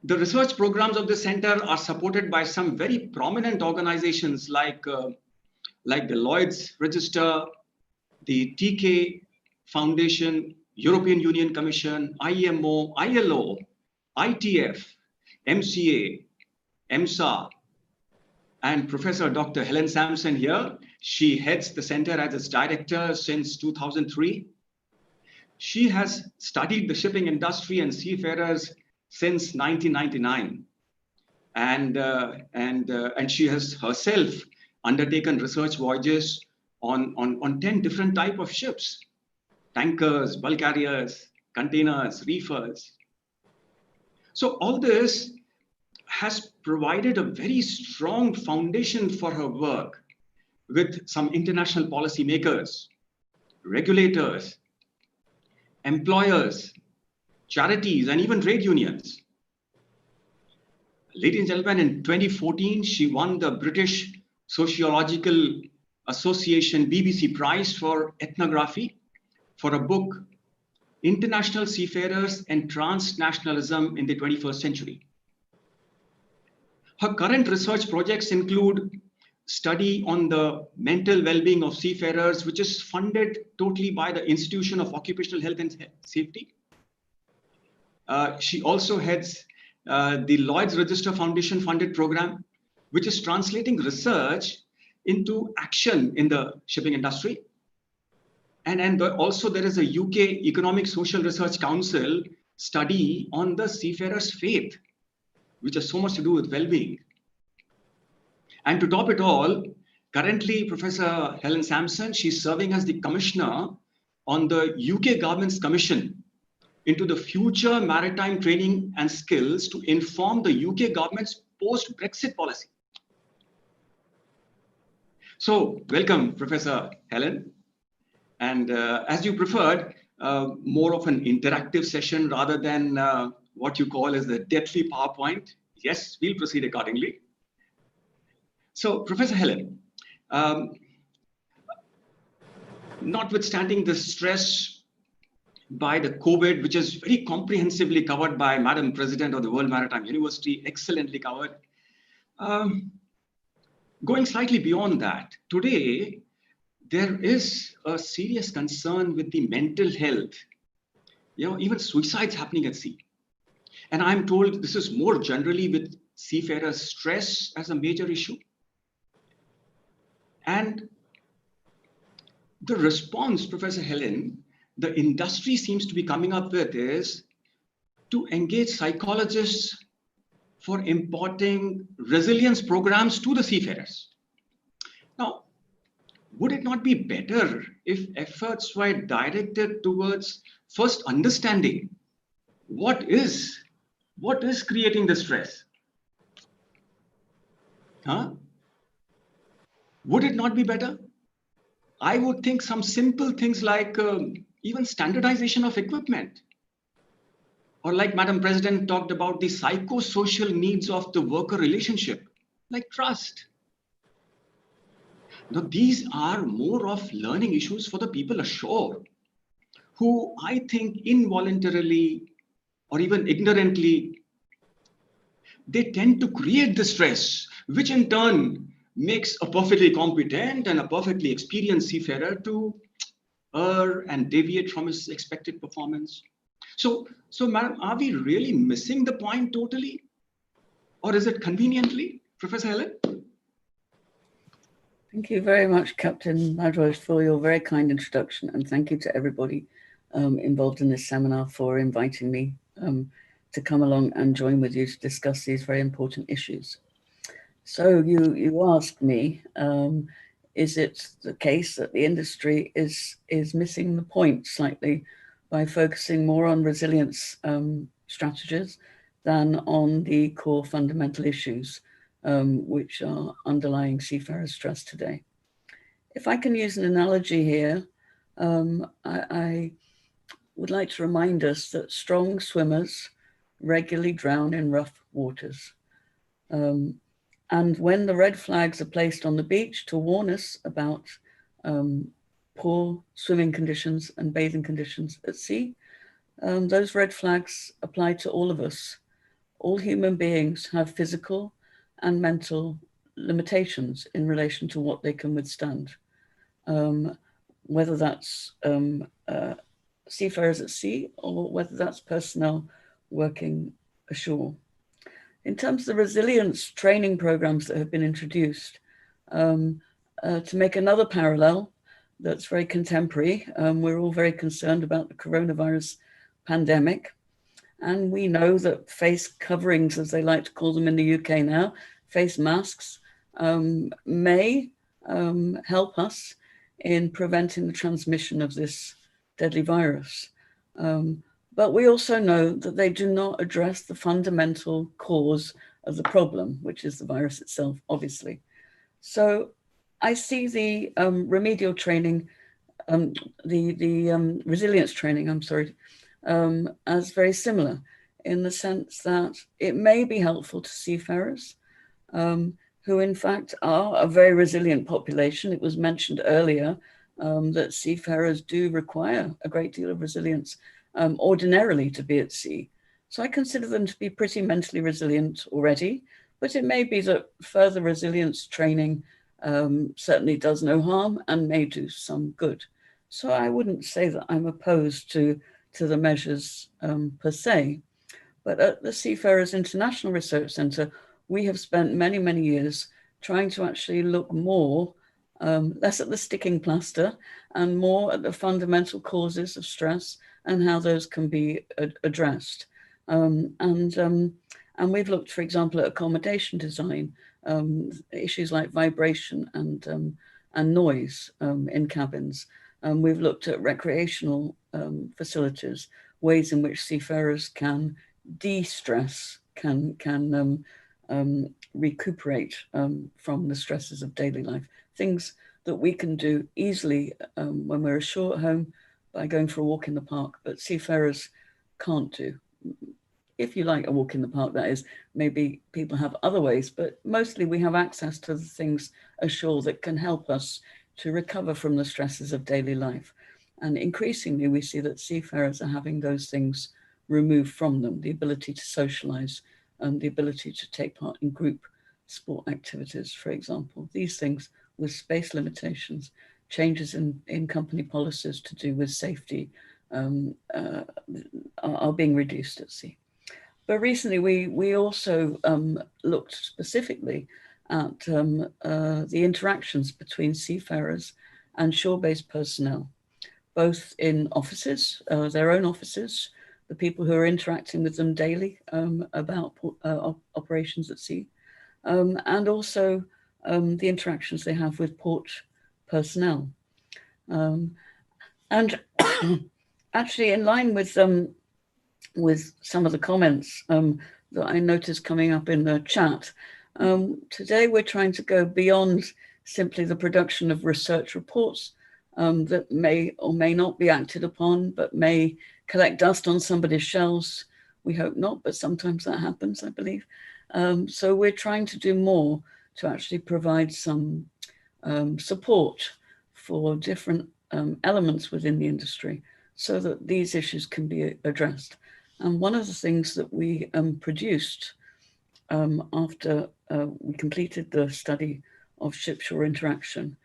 The research programs of the center are supported by some very prominent organizations like the Lloyd's Register, the TK Foundation, European Union Commission, IMO, ILO, ITF, MCA, EMSA, and Professor Dr. Helen Sampson here. She heads the center as its director since 2003. She has studied the shipping industry and seafarers since 1999. And she has herself undertaken research voyages on 10 different types of ships: tankers, bulk carriers, containers, reefers. So all this has provided a very strong foundation for her work with some international policymakers, regulators, employers, charities, and even trade unions. Ladies and gentlemen, in 2014, she won the British Sociological Association BBC Prize for Ethnography for a book, International Seafarers and Transnationalism in the 21st Century. Her current research projects include study on the mental well-being of seafarers, which is funded totally by the Institution of Occupational Health and Safety. She also heads the Lloyd's Register Foundation funded program, which is translating research into action in the shipping industry. And also there is a UK Economic Social Research Council study on the seafarers' faith, which has so much to do with well-being. And to top it all, currently Professor Helen Sampson, she's serving as the commissioner on the UK government's commission into the future maritime training and skills to inform the UK government's post-Brexit policy. So welcome, Professor Helen. And as you preferred, more of an interactive session rather than what you call as the deathly PowerPoint. Yes, we'll proceed accordingly. So, Professor Helen, notwithstanding the stress by the COVID, which is very comprehensively covered by Madam President of the World Maritime University, excellently covered. Going slightly beyond that, today, there is a serious concern with the mental health, even suicides happening at sea. And I'm told this is more generally with seafarers' stress as a major issue. And the response, Professor Helen, the industry seems to be coming up with is to engage psychologists for importing resilience programs to the seafarers. Now, would it not be better if efforts were directed towards first understanding what is creating the stress? Would it not be better? I would think some simple things like even standardization of equipment, or like Madam President talked about the psychosocial needs of the worker relationship, like trust. Now, these are more of learning issues for the people ashore, who I think involuntarily or even ignorantly, they tend to create the stress, which in turn makes a perfectly competent and a perfectly experienced seafarer to err and deviate from his expected performance. So Madam, are we really missing the point totally? Or is it conveniently, Professor Helen? Thank you very much, Captain Madroj, for your very kind introduction. And thank you to everybody involved in this seminar for inviting me to come along and join with you to discuss these very important issues. So you asked me, is it the case that the industry is missing the point slightly by focusing more on resilience strategies than on the core fundamental issues which are underlying seafarer stress today? If I can use an analogy here, I would like to remind us that strong swimmers regularly drown in rough waters. And when the red flags are placed on the beach to warn us about poor swimming conditions and bathing conditions at sea, those red flags apply to all of us. All human beings have physical and mental limitations in relation to what they can withstand, whether that's seafarers at sea or whether that's personnel working ashore. In terms of the resilience training programs that have been introduced, to make another parallel that's very contemporary, we're all very concerned about the coronavirus pandemic. And we know that face coverings, as they like to call them in the UK now, face masks, may help us in preventing the transmission of this deadly virus. But we also know that they do not address the fundamental cause of the problem, which is the virus itself, obviously. So I see the remedial training, the resilience training, as very similar in the sense that it may be helpful to seafarers who in fact are a very resilient population. It was mentioned earlier that seafarers do require a great deal of resilience ordinarily to be at sea. So I consider them to be pretty mentally resilient already, but it may be that further resilience training certainly does no harm and may do some good. So I wouldn't say that I'm opposed to the measures per se. But at the Seafarers International Research Centre, we have spent many, many years trying to actually look more, less at the sticking plaster and more at the fundamental causes of stress and how those can be addressed. And we've looked, for example, at accommodation design, issues like vibration and noise in cabins. We've looked at recreational facilities, ways in which seafarers can de-stress, can recuperate from the stresses of daily life. Things that we can do easily when we're ashore at home by going for a walk in the park, but seafarers can't do. If you like a walk in the park, that is, maybe people have other ways, but mostly we have access to the things ashore that can help us to recover from the stresses of daily life. And increasingly, we see that seafarers are having those things removed from them, the ability to socialize and the ability to take part in group sport activities, for example. These things with space limitations, changes in company policies to do with safety are being reduced at sea. But recently, we also looked specifically at the interactions between seafarers and shore-based personnel, both in offices, their own offices, the people who are interacting with them daily about operations at sea, and also the interactions they have with port personnel. And actually, in line with some of the comments that I noticed coming up in the chat, today we're trying to go beyond simply the production of research reports that may or may not be acted upon, but may collect dust on somebody's shelves. We hope not, but sometimes that happens, I believe. So we're trying to do more to actually provide some support for different elements within the industry so that these issues can be addressed. And one of the things that we produced after we completed the study of ship-shore interaction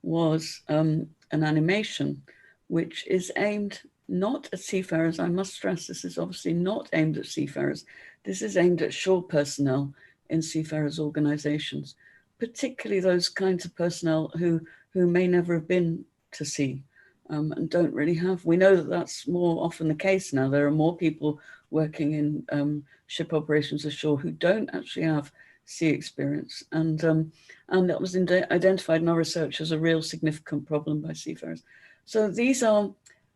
was an animation which is aimed not at seafarers. I must stress this is obviously not aimed at seafarers. This is aimed at shore personnel in seafarers organizations, particularly those kinds of personnel who may never have been to sea. And don't really have. We know that that's more often the case now. There are more people working in ship operations ashore who don't actually have sea experience. And that was identified in our research as a real significant problem by seafarers. So these are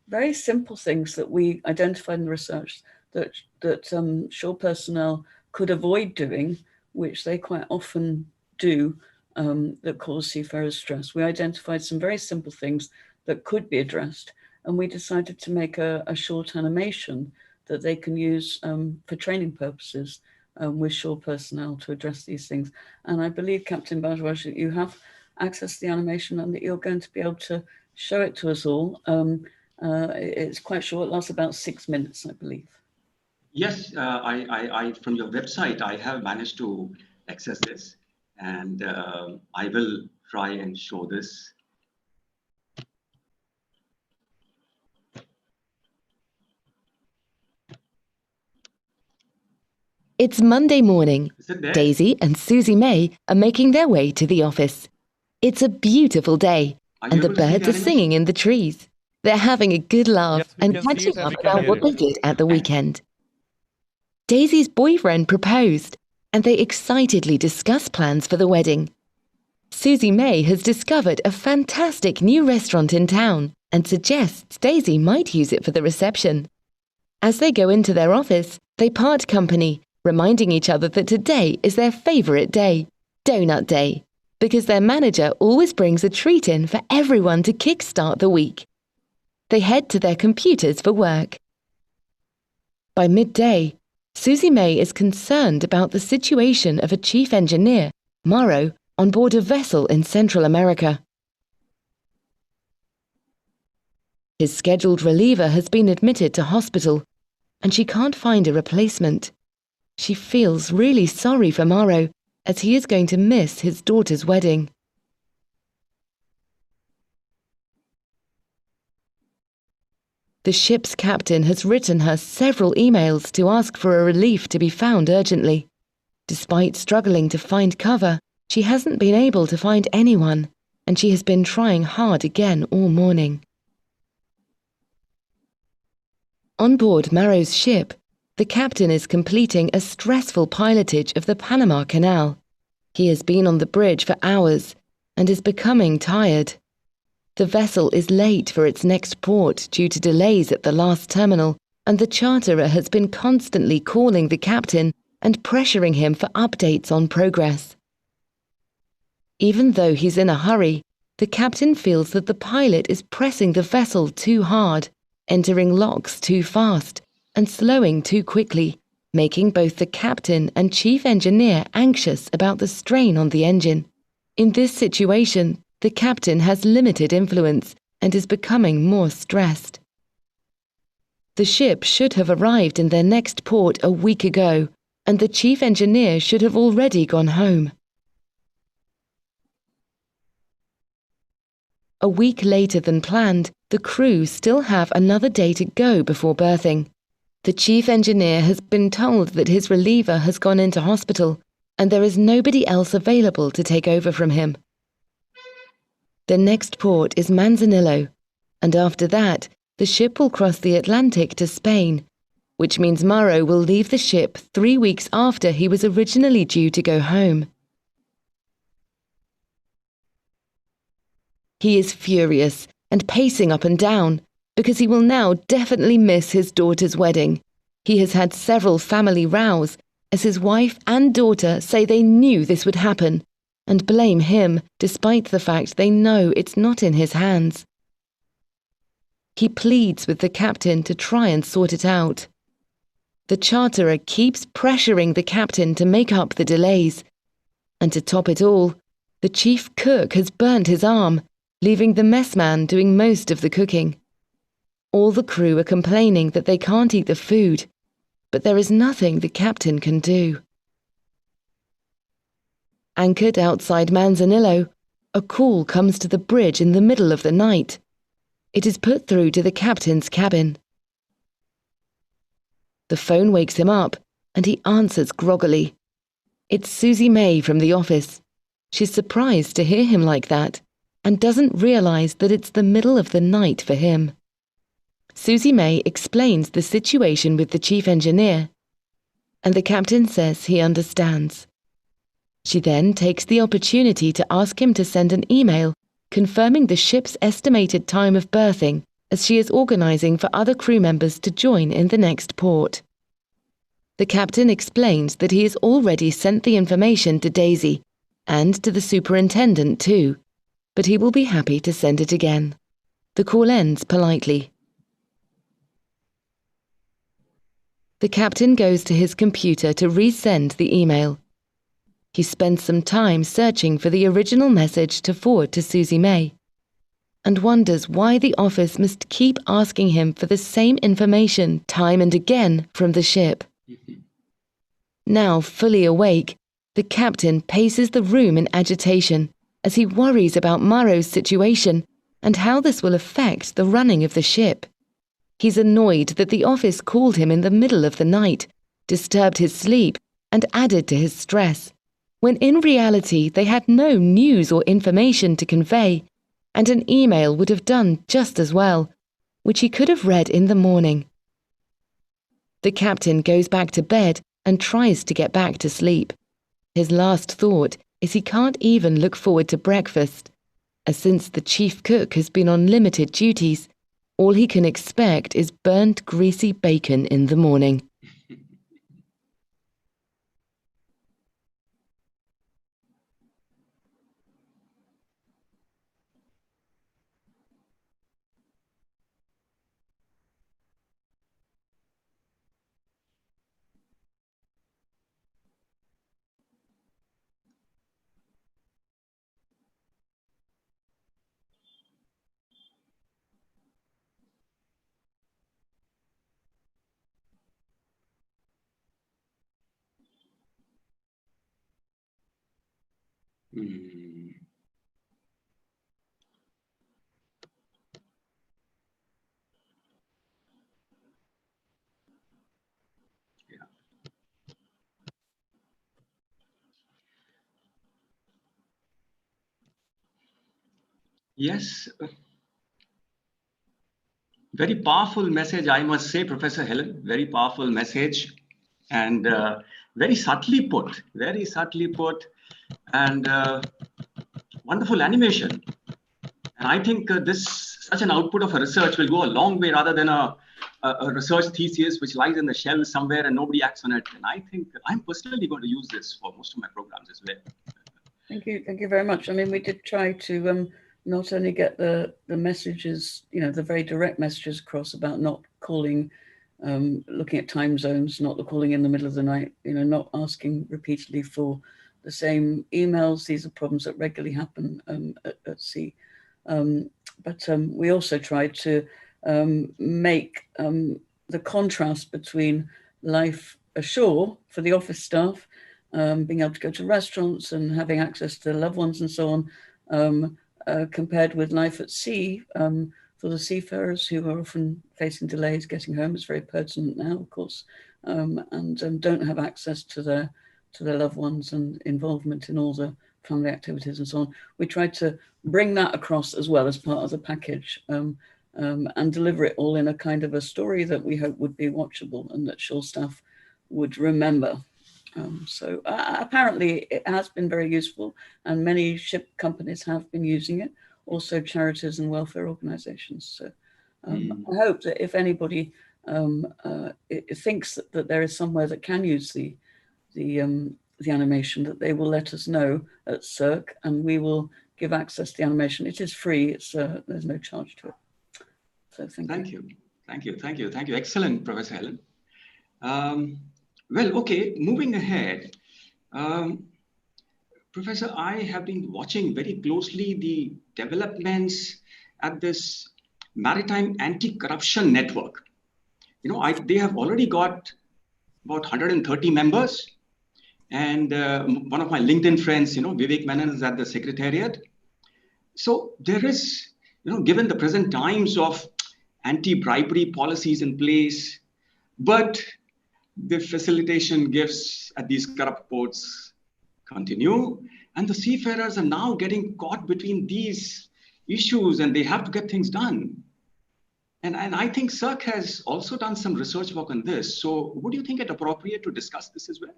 very simple things that we identified in the research that shore personnel could avoid doing, which they quite often do, that cause seafarers stress. We identified some very simple things that could be addressed. And we decided to make a short animation that they can use for training purposes with shore personnel to address these things. And I believe, Captain Bajwaj, that you have access to the animation and that you're going to be able to show it to us all. It's quite short, it lasts about 6 minutes, I believe. Yes, I from your website, I have managed to access this, and I will try and show this. It's Monday morning. Daisy and Susie May are making their way to the office. It's a beautiful day, and the birds are singing in the trees. They're having a good laugh and catching up about what they did at the weekend. Daisy's boyfriend proposed, and they excitedly discuss plans for the wedding. Susie May has discovered a fantastic new restaurant in town and suggests Daisy might use it for the reception. As they go into their office, they part company, reminding each other that today is their favourite day, Donut Day, because their manager always brings a treat in for everyone to kickstart the week. They head to their computers for work. By midday, Susie May is concerned about the situation of a chief engineer, Mauro, on board a vessel in Central America. His scheduled reliever has been admitted to hospital, and she can't find a replacement. She feels really sorry for Mauro, as he is going to miss his daughter's wedding. The ship's captain has written her several emails to ask for a relief to be found urgently. Despite struggling to find cover, she hasn't been able to find anyone, and she has been trying hard again all morning. On board Maro's ship, the captain is completing a stressful pilotage of the Panama Canal. He has been on the bridge for hours and is becoming tired. The vessel is late for its next port due to delays at the last terminal, and the charterer has been constantly calling the captain and pressuring him for updates on progress. Even though he's in a hurry, the captain feels that the pilot is pressing the vessel too hard, entering locks too fast, and slowing too quickly, making both the captain and chief engineer anxious about the strain on the engine. In this situation, the captain has limited influence and is becoming more stressed. The ship should have arrived in their next port a week ago, and the chief engineer should have already gone home. A week later than planned, the crew still have another day to go before berthing. The chief engineer has been told that his reliever has gone into hospital, and there is nobody else available to take over from him. The next port is Manzanillo, and after that, the ship will cross the Atlantic to Spain, which means Maro will leave the ship 3 weeks after he was originally due to go home. He is furious and pacing up and down because he will now definitely miss his daughter's wedding. He has had several family rows as his wife and daughter say they knew this would happen and blame him despite the fact they know it's not in his hands. He pleads with the captain to try and sort it out. The charterer keeps pressuring the captain to make up the delays. And to top it all, the chief cook has burnt his arm, leaving the messman doing most of the cooking. All the crew are complaining that they can't eat the food, but there is nothing the captain can do. Anchored outside Manzanillo, a call comes to the bridge in the middle of the night. It is put through to the captain's cabin. The phone wakes him up, and he answers groggily. It's Susie May from the office. She's surprised to hear him like that, and doesn't realize that it's the middle of the night for him. Susie May explains the situation with the chief engineer, and the captain says he understands. She then takes the opportunity to ask him to send an email confirming the ship's estimated time of berthing, as she is organizing for other crew members to join in the next port. The captain explains that he has already sent the information to Daisy, and to the superintendent too, but he will be happy to send it again. The call ends politely. The captain goes to his computer to resend the email. He spends some time searching for the original message to forward to Susie May, and wonders why the office must keep asking him for the same information time and again from the ship. Now fully awake, the captain paces the room in agitation as he worries about Maro's situation and how this will affect the running of the ship. He's annoyed that the office called him in the middle of the night, disturbed his sleep, and added to his stress, when in reality they had no news or information to convey, and an email would have done just as well, which he could have read in the morning. The captain goes back to bed and tries to get back to sleep. His last thought is he can't even look forward to breakfast, as since the chief cook has been on limited duties, all he can expect is burnt greasy bacon in the morning. Yes. Very powerful message, I must say, Professor Helen. Very powerful message, and very subtly put, and wonderful animation. And I think such an output of a research will go a long way, rather than a research thesis which lies in the shelf somewhere and nobody acts on it. And I think I'm personally going to use this for most of my programs as well. Thank you very much. I mean, we did try to not only get the messages, the very direct messages across about not calling, looking at time zones, not calling in the middle of the night, not asking repeatedly for the same emails. These are problems that regularly happen at sea. But we also tried to make the contrast between life ashore for the office staff, being able to go to restaurants and having access to loved ones and so on, compared with life at sea for the seafarers who are often facing delays getting home. It's very pertinent now, of course, and don't have access to their loved ones and involvement in all the family activities and so on. We tried to bring that across as well as part of the package, and deliver it all in a kind of a story that we hope would be watchable and that shore staff would remember. So apparently it has been very useful, and many ship companies have been using it, also charities and welfare organizations. So I hope that if anybody thinks that there is somewhere that can use the animation, that they will let us know at CERC, and we will give access to the animation. It is free. There's no charge to it. So thank you. Thank you. Excellent, Professor Helen. Well, okay, moving ahead. Professor, I have been watching very closely the developments at this Maritime Anti-Corruption Network. They have already got about 130 members. And one of my LinkedIn friends, Vivek Menon, is at the Secretariat. So there is, given the present times of anti-bribery policies in place, but the facilitation gifts at these corrupt ports continue. And the seafarers are now getting caught between these issues, and they have to get things done. And I think CERC has also done some research work on this. So would you think it appropriate to discuss this as well?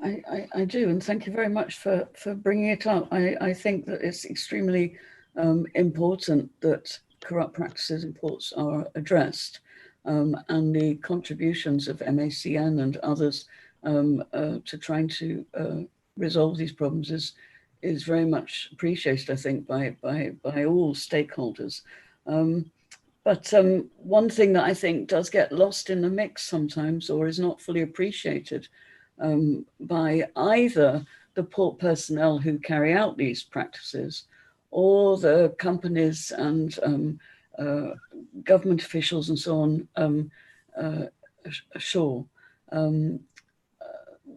I do, and thank you very much for bringing it up. I think that it's extremely important that corrupt practices in ports are addressed, and the contributions of MACN and others to trying to resolve these problems is very much appreciated, I think, by all stakeholders. But one thing that I think does get lost in the mix sometimes, or is not fully appreciated by either the port personnel who carry out these practices, or the companies and government officials and so on ashore.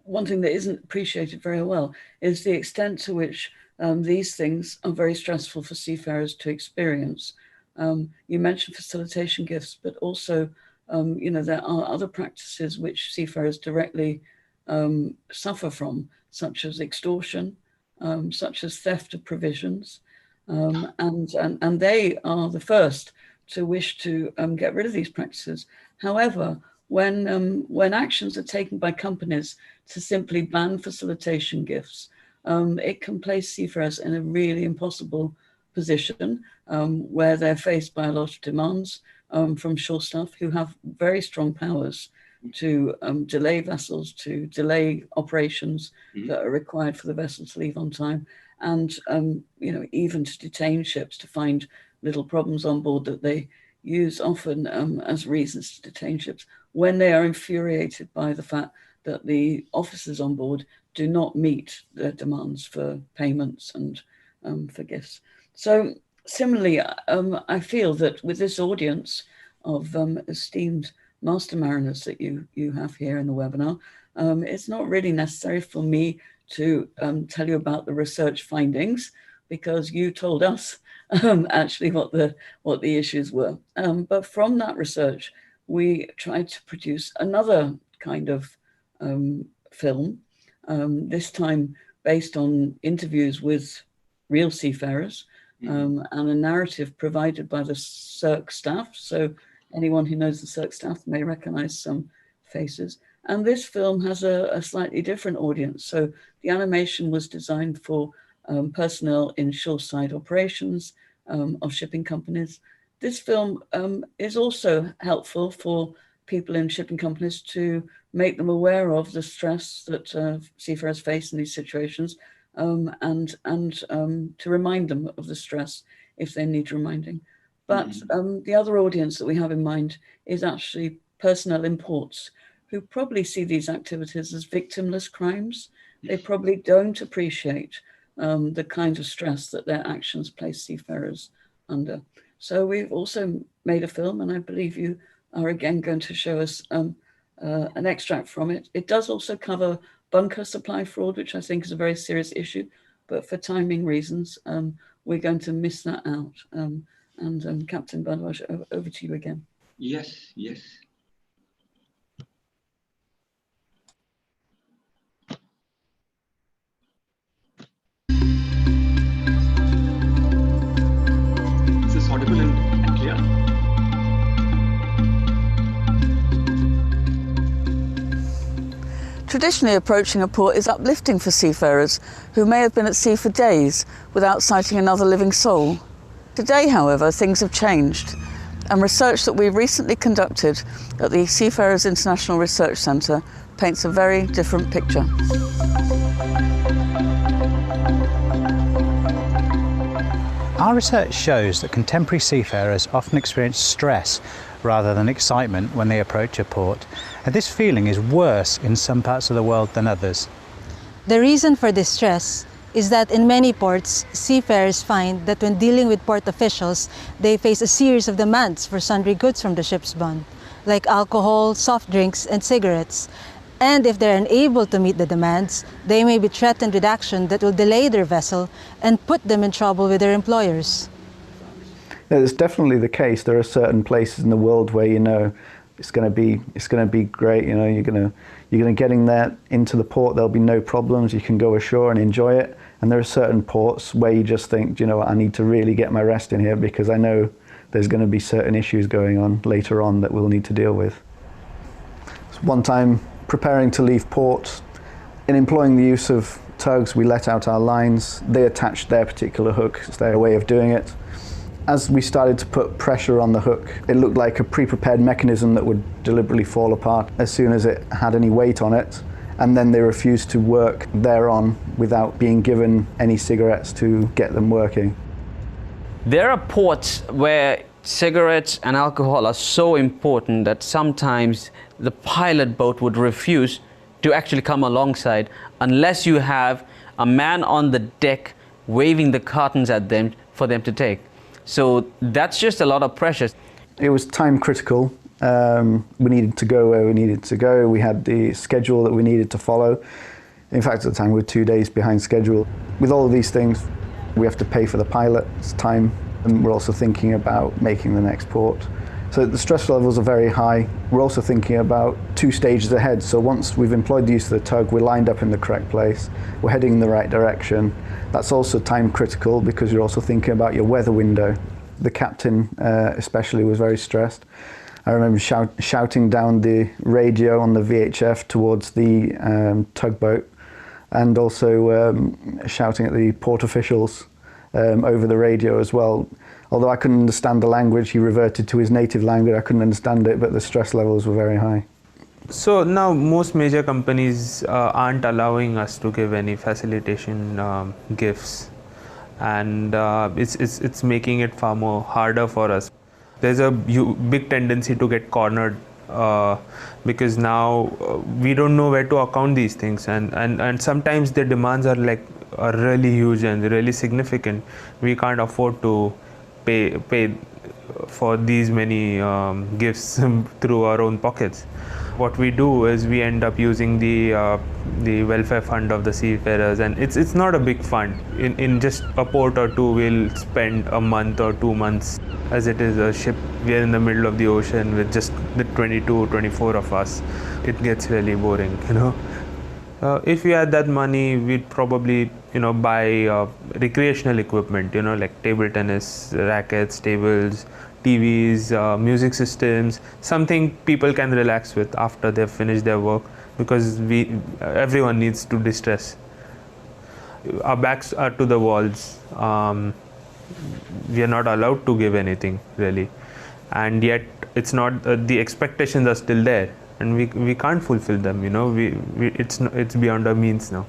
One thing that isn't appreciated very well is the extent to which these things are very stressful for seafarers to experience. You mentioned facilitation gifts, but also, there are other practices which seafarers directly suffer from, such as extortion, such as theft of provisions, and they are the first to wish to get rid of these practices. However, when actions are taken by companies to simply ban facilitation gifts, it can place seafarers in a really impossible position where they're faced by a lot of demands from shore staff who have very strong powers to delay vessels, to delay operations that are required for the vessel to leave on time, and even to detain ships, to find little problems on board that they use often as reasons to detain ships when they are infuriated by the fact that the officers on board do not meet their demands for payments and for gifts. So similarly, I feel that with this audience of esteemed master mariners that you have here in the webinar, it's not really necessary for me to tell you about the research findings, because you told us actually what the issues were. But from that research, we tried to produce another kind of film, this time based on interviews with real seafarers and a narrative provided by the Cirque staff. So anyone who knows the Cirque staff may recognize some faces. And this film has a slightly different audience. So the animation was designed for personnel in shoreside operations of shipping companies. This film is also helpful for people in shipping companies to make them aware of the stress that seafarers face in these situations, and to remind them of the stress if they need reminding. But the other audience that we have in mind is actually personnel in ports, who probably see these activities as victimless crimes. They probably don't appreciate the kind of stress that their actions place seafarers under. So we've also made a film, and I believe you are again going to show us an extract from it. It does also cover bunker supply fraud, which I think is a very serious issue, but for timing reasons, we're going to miss that out. And Captain Bhardwaj, over to you again. Yes, yes. Is this audible and clear? Traditionally, approaching a port is uplifting for seafarers who may have been at sea for days without sighting another living soul. Today, however, things have changed, and research that we recently conducted at the Seafarers International Research Centre paints a very different picture. Our research shows that contemporary seafarers often experience stress rather than excitement when they approach a port, and this feeling is worse in some parts of the world than others. The reason for this stress is that in many ports, seafarers find that when dealing with port officials, they face a series of demands for sundry goods from the ship's bond, like alcohol, soft drinks, and cigarettes. And if they're unable to meet the demands, they may be threatened with action that will delay their vessel and put them in trouble with their employers. It's definitely the case. There are certain places in the world where you know it's going to be great. You know, you're going to get in there into the port. There'll be no problems. You can go ashore and enjoy it. And there are certain ports where you just think, you know what, I need to really get my rest in here because I know there's going to be certain issues going on later on that we'll need to deal with. So one time, preparing to leave port, in employing the use of tugs, we let out our lines. They attached their particular hook. It's their way of doing it. As we started to put pressure on the hook, it looked like a pre-prepared mechanism that would deliberately fall apart as soon as it had any weight on it. And then they refused to work thereon without being given any cigarettes to get them working. There are ports where cigarettes and alcohol are so important that sometimes the pilot boat would refuse to actually come alongside unless you have a man on the deck waving the cartons at them for them to take. So that's just a lot of pressure. It was time critical. We needed to go where we needed to go. We had the schedule that we needed to follow. In fact, at the time, we were 2 days behind schedule. With all of these things, we have to pay for the pilot's time, and we're also thinking about making the next port. So the stress levels are very high. We're also thinking about 2 stages ahead. So once we've employed the use of the tug, we're lined up in the correct place. We're heading in the right direction. That's also time critical because you're also thinking about your weather window. The captain especially was very stressed. I remember shouting down the radio on the VHF towards the tugboat, and also shouting at the port officials over the radio as well. Although I couldn't understand the language, he reverted to his native language. I couldn't understand it, but the stress levels were very high. So now most major companies aren't allowing us to give any facilitation gifts, and it's making it far more harder for us. There's a big tendency to get cornered because now we don't know where to account these things, and sometimes the demands are really huge and really significant. We can't afford to pay for these many gifts through our own pockets. What we do is we end up using the welfare fund of the seafarers, and it's not a big fund. In just a port or two, we'll spend a month or 2 months. As it is a ship, we are in the middle of the ocean with just the 22, 24 of us. It gets really boring, you know. If we had that money, we'd probably buy recreational equipment, like table tennis rackets, tables, TVs, music systems, something people can relax with after they've finished their work, because everyone needs to distress. Our backs are to the walls. We are not allowed to give anything really, and yet it's not the expectations are still there, and we can't fulfill them. It's beyond our means now.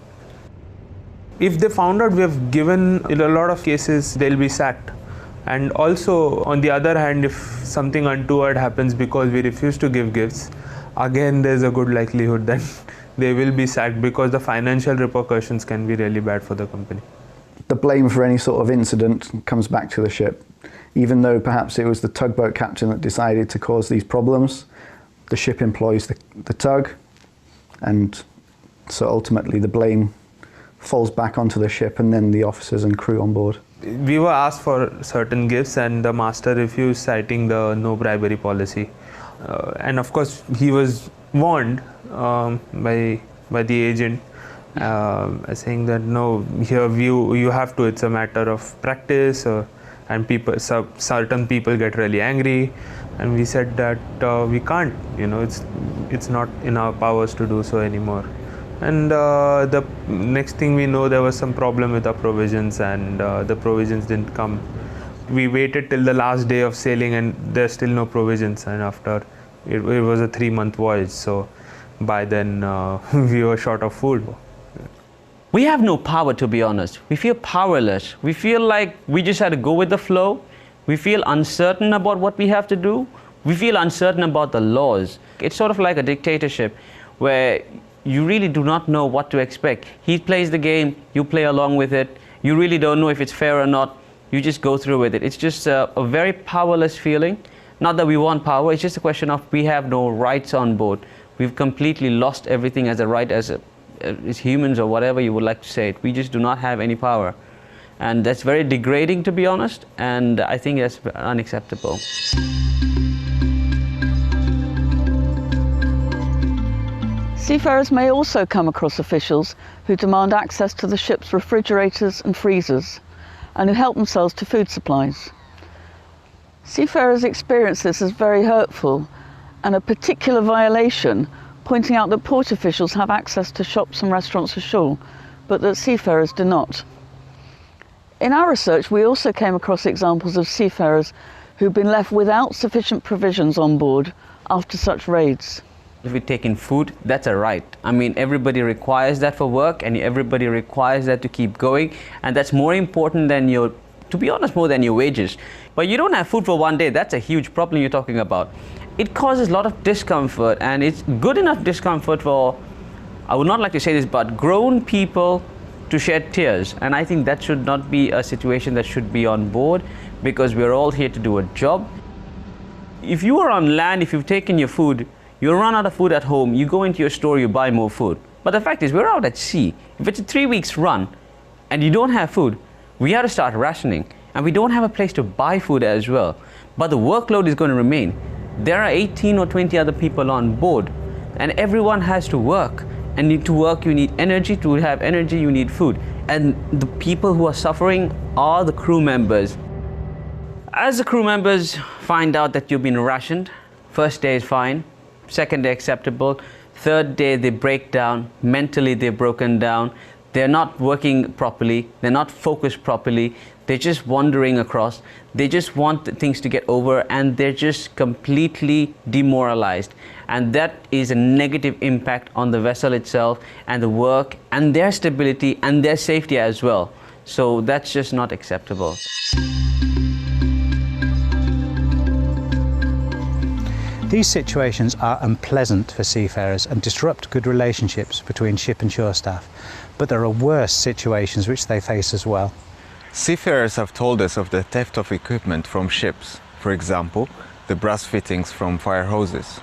If they found out we have given, in a lot of cases they'll be sacked. And also on the other hand, if something untoward happens because we refuse to give gifts, again there's a good likelihood that they will be sacked, because the financial repercussions can be really bad for the company. The blame for any sort of incident comes back to the ship. Even though perhaps it was the tugboat captain that decided to cause these problems, the ship employs the tug, and so ultimately the blame falls back onto the ship and then the officers and crew on board. We were asked for certain gifts and the master refused, citing the no bribery policy. And of course he was warned by the agent, saying that no, here you have to, it's a matter of practice, and certain people get really angry, and we said that we can't, it's not in our powers to do so anymore. And the next thing we know, there was some problem with our provisions, and the provisions didn't come. We waited till the last day of sailing and there's still no provisions, and after it was a 3-month voyage, so by then we were short of food. We have no power, to be honest. We feel powerless. We feel like we just had to go with the flow. We feel uncertain about what we have to do. We feel uncertain about the laws. It's sort of like a dictatorship where you really do not know what to expect. He plays the game, you play along with it. You really don't know if it's fair or not. You just go through with it. It's just a very powerless feeling. Not that we want power, it's just a question of we have no rights on board. We've completely lost everything as a right, as humans, or whatever you would like to say it. We just do not have any power. And that's very degrading, to be honest, and I think that's unacceptable. Seafarers may also come across officials who demand access to the ship's refrigerators and freezers, and who help themselves to food supplies. Seafarers experience this as very hurtful, and a particular violation, pointing out that port officials have access to shops and restaurants ashore, but that seafarers do not. In our research, we also came across examples of seafarers who've been left without sufficient provisions on board after such raids. If we take in food, that's a right. I mean, everybody requires that for work, and everybody requires that to keep going, and that's more important than to be honest, more than your wages. But you don't have food for one day, that's a huge problem you're talking about. It causes a lot of discomfort, and it's good enough discomfort for, I would not like to say this, but grown people to shed tears. And I think that should not be a situation that should be on board, because we're all here to do a job. If you are on land, if you've taken your food, you run out of food at home, you go into your store, you buy more food. But the fact is, we're out at sea. If it's a 3 weeks run and you don't have food, we have to start rationing. And we don't have a place to buy food as well. But the workload is going to remain. There are 18 or 20 other people on board, and everyone has to work. And to work, you need energy. To have energy, you need food. And the people who are suffering are the crew members. As the crew members find out that you've been rationed, first day is fine. Second day acceptable, third day they break down, mentally they're broken down, they're not working properly, they're not focused properly, they're just wandering across, they just want things to get over, and they're just completely demoralized. And that is a negative impact on the vessel itself and the work and their stability and their safety as well. So that's just not acceptable. These situations are unpleasant for seafarers and disrupt good relationships between ship and shore staff, but there are worse situations which they face as well. Seafarers have told us of the theft of equipment from ships, for example, the brass fittings from fire hoses.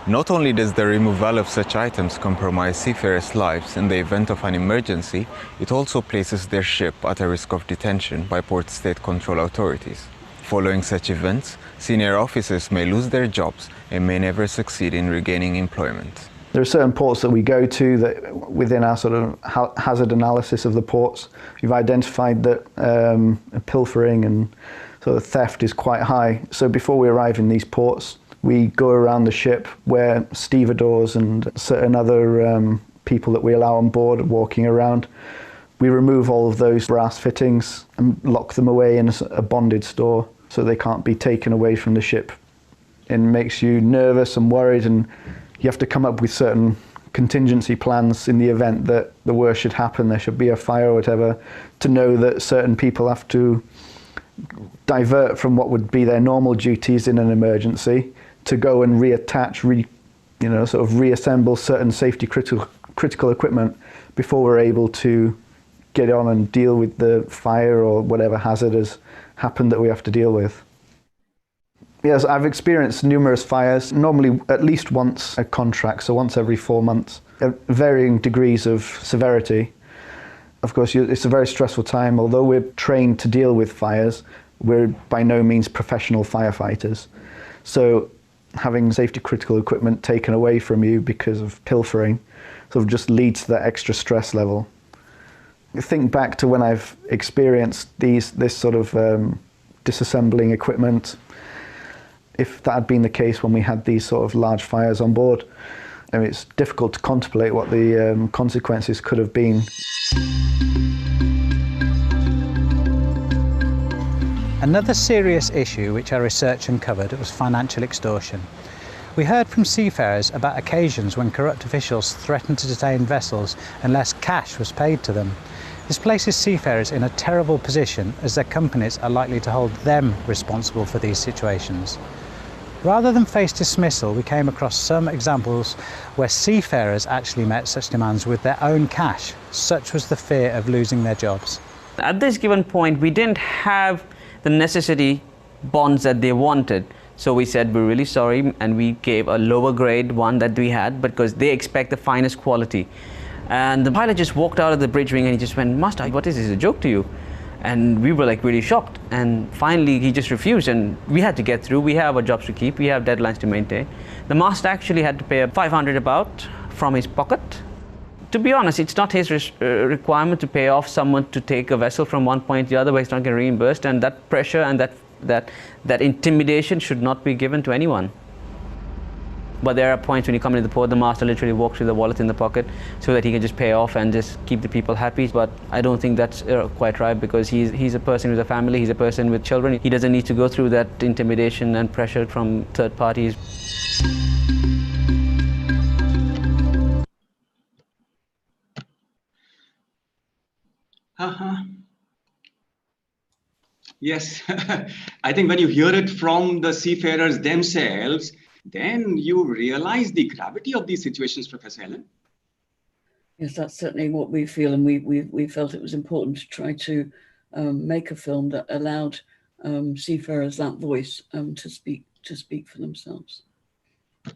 Not only does the removal of such items compromise seafarers' lives in the event of an emergency, it also places their ship at a risk of detention by port state control authorities. Following such events, senior officers may lose their jobs and may never succeed in regaining employment. There are certain ports that we go to that within our sort of hazard analysis of the ports, we've identified that pilfering and sort of theft is quite high. So before we arrive in these ports, we go around the ship where stevedores and certain other people that we allow on board are walking around. We remove all of those brass fittings and lock them away in a bonded store so they can't be taken away from the ship. It makes you nervous and worried, and you have to come up with certain contingency plans in the event that the worst should happen, there should be a fire or whatever, to know that certain people have to divert from what would be their normal duties in an emergency to go and reattach, sort of reassemble certain safety critical equipment before we're able to get on and deal with the fire or whatever hazard has happened that we have to deal with. Yes, I've experienced numerous fires, normally at least once a contract, so once every 4 months, at varying degrees of severity. Of course, it's a very stressful time. Although we're trained to deal with fires, we're by no means professional firefighters. So having safety critical equipment taken away from you because of pilfering sort of just leads to that extra stress level. Think back to when I've experienced this sort of disassembling equipment. If that had been the case when we had these sort of large fires on board, I mean, it's difficult to contemplate what the consequences could have been. Another serious issue which our research uncovered was financial extortion. We heard from seafarers about occasions when corrupt officials threatened to detain vessels unless cash was paid to them. This places seafarers in a terrible position as their companies are likely to hold them responsible for these situations. Rather than face dismissal, we came across some examples where seafarers actually met such demands with their own cash. Such was the fear of losing their jobs. At this given point, we didn't have the necessary bonds that they wanted. So we said, we're really sorry, and we gave a lower grade one that we had because they expect the finest quality. And the pilot just walked out of the bridge wing and he just went, "Master, what is this, a joke to you?" And we were like really shocked. And finally he just refused, and we had to get through. We have our jobs to keep, we have deadlines to maintain. The master actually had to pay 500 about from his pocket. To be honest, it's not his requirement to pay off someone to take a vessel from one point to the other where he's not getting reimbursed, and that pressure and that intimidation should not be given to anyone. But there are points when you come into the port, the master literally walks with the wallet in the pocket so that he can just pay off and just keep the people happy. But I don't think that's quite right, because he's a person with a family, he's a person with children. He doesn't need to go through that intimidation and pressure from third parties. Yes, I think when you hear it from the seafarers themselves, then you realize the gravity of these situations, Professor Helen. Yes, that's certainly what we feel, and we felt it was important to try to make a film that allowed seafarers that voice to speak for themselves.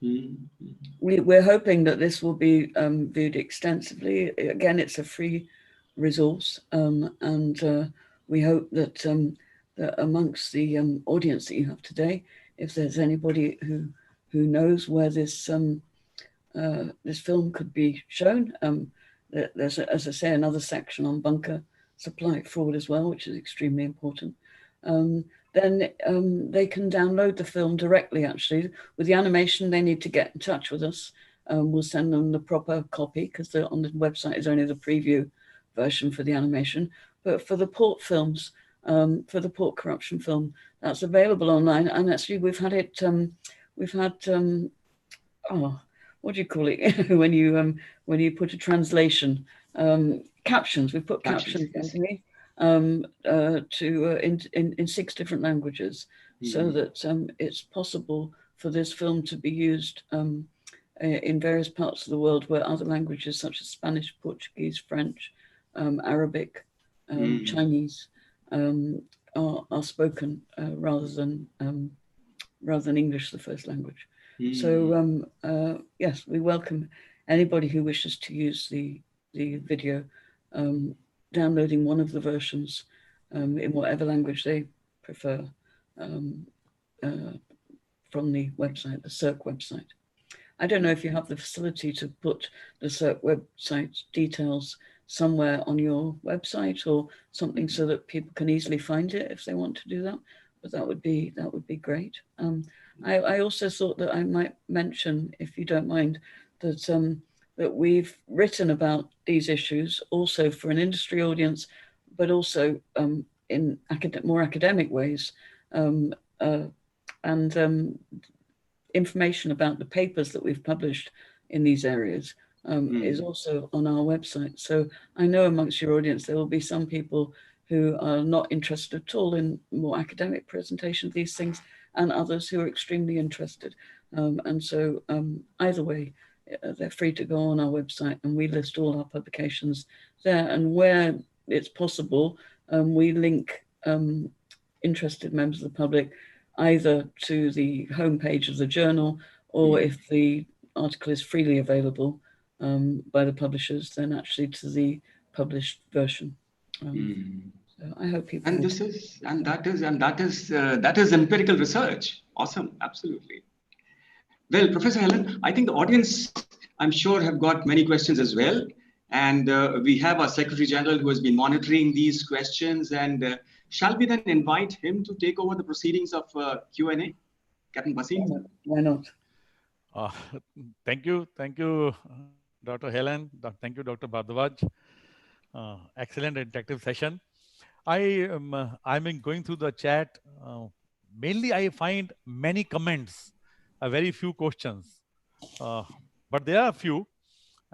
Mm-hmm. We're hoping that this will be viewed extensively. Again, it's a free resource, and we hope that, that amongst the audience that you have today, if there's anybody who knows where this this film could be shown, there's, as I say, another section on bunker supply fraud as well, which is extremely important. Then they can download the film directly. Actually, with the animation, they need to get in touch with us. We'll send them the proper copy, because on the website is only the preview version for the animation. But for the port films, for the port corruption film, that's available online. And actually, we've had it. We've had oh, what do you call it when you put a translation? Captions. We've put captions underneath in 6 different languages, so that it's possible for this film to be used in various parts of the world where other languages such as Spanish, Portuguese, French, Arabic, Chinese are spoken rather than English, the first language. So yes, we welcome anybody who wishes to use the video, downloading one of the versions in whatever language they prefer from the website, the CERC website. I don't know if you have the facility to put the CERC website details somewhere on your website or something so that people can easily find it if they want to do that. But that would be great. I also thought that I might mention, if you don't mind, that that we've written about these issues also for an industry audience, but also in more academic ways, and information about the papers that we've published in these areas is also on our website. So I know amongst your audience, there will be some people who are not interested at all in more academic presentation of these things, and others who are extremely interested. And so either way, they're free to go on our website, and we list all our publications there. And where it's possible, we link interested members of the public either to the homepage of the journal, or if the article is freely available by the publishers, then actually to the published version. So I hope people. And that is empirical research. Awesome, absolutely. Well, Professor Helen, I think the audience, I'm sure, have got many questions as well. And we have our Secretary General who has been monitoring these questions. And shall we then invite him to take over the proceedings of Q&A? Captain Basim? Why not? Thank you, Dr. Helen. Thank you, Dr. Bhardwaj. Excellent interactive session. I'm going through the chat. Mainly, I find many comments, very few questions, but there are a few,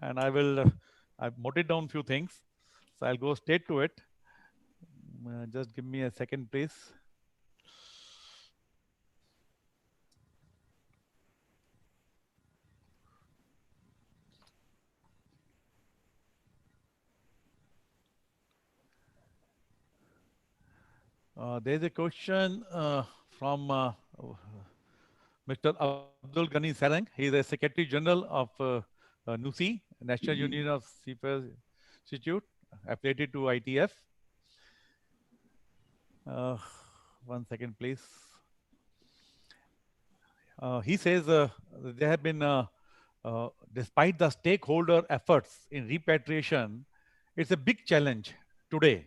and I've noted down a few things, so I'll go straight to it. Just give me a second, please. There's a question from Mr. Abdul Ghani Sarang. He is the Secretary General of NUSI, National Union of Seafarers Institute, affiliated to ITF. One second, please. He says there have been, despite the stakeholder efforts in repatriation, it's a big challenge today.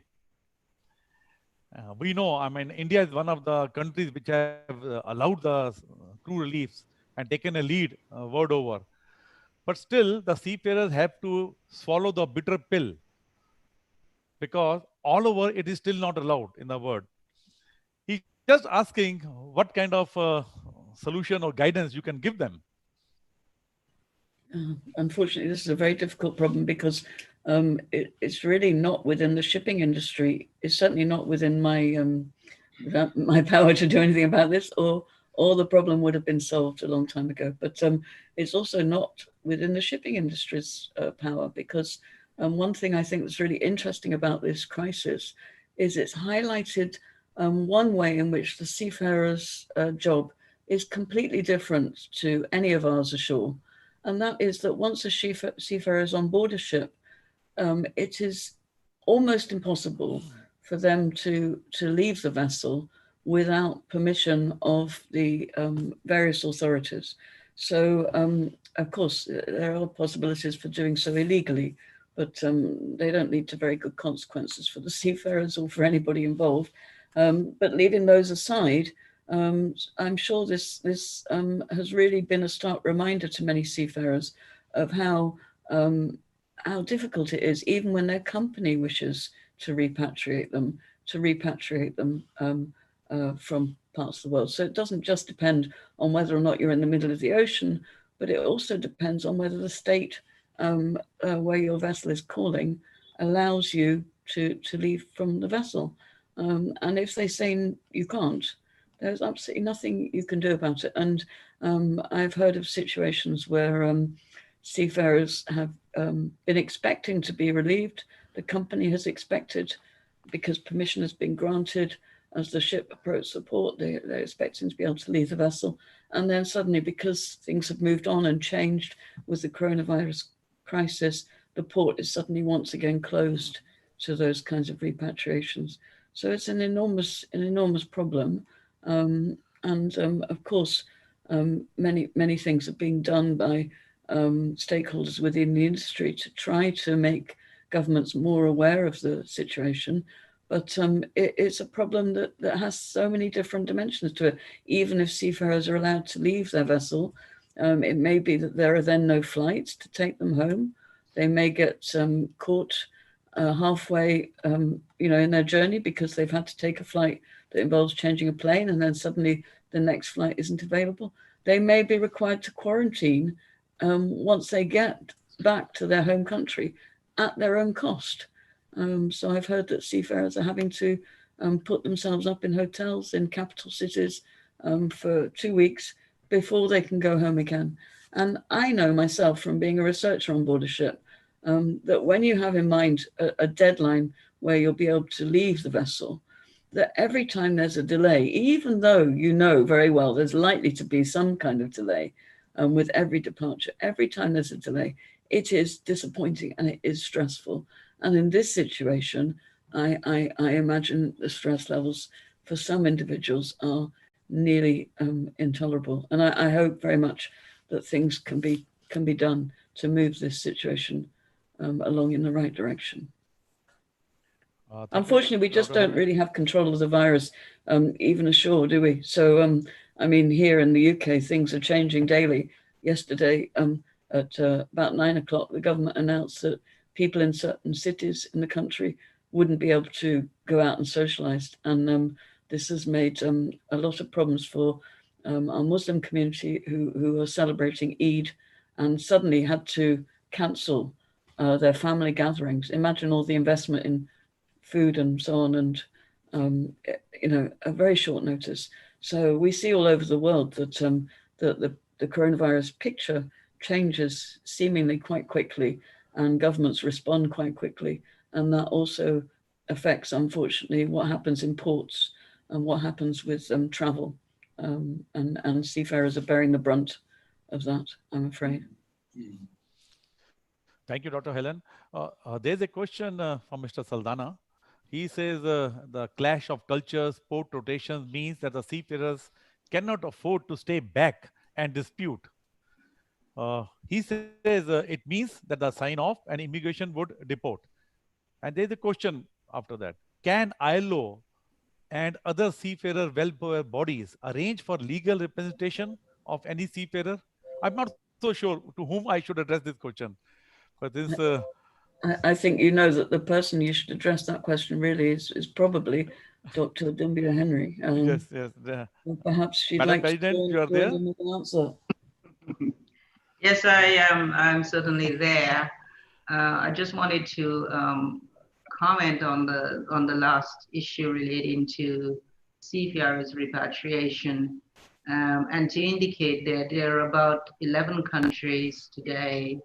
We know, I mean, India is one of the countries which have allowed the crew reliefs and taken a lead world over. But still, the seafarers have to swallow the bitter pill, because all over it is still not allowed in the world. He's just asking what kind of solution or guidance you can give them. Unfortunately, this is a very difficult problem, because it's really not within the shipping industry. It's certainly not within my power to do anything about this, or the problem would have been solved a long time ago. But it's also not within the shipping industry's power, because one thing I think that's really interesting about this crisis is it's highlighted one way in which the seafarer's job is completely different to any of ours ashore. And that is that once a seafarer is on board a ship, it is almost impossible for them to leave the vessel without permission of the various authorities. So, of course, there are possibilities for doing so illegally, but they don't lead to very good consequences for the seafarers or for anybody involved. But leaving those aside, I'm sure this has really been a stark reminder to many seafarers of how difficult it is, even when their company wishes to repatriate them from parts of the world. So it doesn't just depend on whether or not you're in the middle of the ocean, but it also depends on whether the state where your vessel is calling allows you to leave from the vessel. And if they say you can't, there's absolutely nothing you can do about it. And I've heard of situations where seafarers have been expecting to be relieved. The company has expected, because permission has been granted, as the ship approached the port, they're expecting to be able to leave the vessel. And then suddenly, because things have moved on and changed with the coronavirus crisis, the port is suddenly once again closed to those kinds of repatriations. So it's an enormous problem. And of course, many things are being done by stakeholders within the industry to try to make governments more aware of the situation. But it's a problem that has so many different dimensions to it. Even if seafarers are allowed to leave their vessel, it may be that there are then no flights to take them home. They may get caught halfway, in their journey because they've had to take a flight that involves changing a plane, and then suddenly the next flight isn't available. They may be required to quarantine once they get back to their home country at their own cost. So I've heard that seafarers are having to put themselves up in hotels in capital cities for 2 weeks before they can go home again. And I know myself from being a researcher on board a ship that when you have in mind a deadline where you'll be able to leave the vessel, that every time there's a delay, even though you know very well there's likely to be some kind of delay with every departure, every time there's a delay, it is disappointing and it is stressful. And in this situation, I imagine the stress levels for some individuals are nearly intolerable. And I hope very much that things can be done to move this situation along in the right direction. Unfortunately, we just don't really have control of the virus, even ashore, do we? So, I mean, here in the UK, things are changing daily. Yesterday, at about 9 o'clock, the government announced that people in certain cities in the country wouldn't be able to go out and socialize. And this has made a lot of problems for our Muslim community who are celebrating Eid and suddenly had to cancel their family gatherings. Imagine all the investment in food and so on, and a very short notice. So we see all over the world that the coronavirus picture changes seemingly quite quickly, and governments respond quite quickly, and that also affects, unfortunately, what happens in ports and what happens with travel, and seafarers are bearing the brunt of that, I'm afraid. Thank you, Dr. Helen. There's a question from Mr. Saldana. He says the clash of cultures, port rotations means that the seafarers cannot afford to stay back and dispute. He says it means that the sign off and immigration would deport. And there's a question after that. Can ILO and other seafarer welfare bodies arrange for legal representation of any seafarer? I'm not so sure to whom I should address this question. But this I think you know that the person you should address that question really is probably Dr. Doumbia-Henry. Yes. Perhaps she'd Madam like President, to you are there? with an answer. Yes, I am. I'm certainly there. I just wanted to comment on the last issue relating to seafarers repatriation, and to indicate that there are about 11 countries today,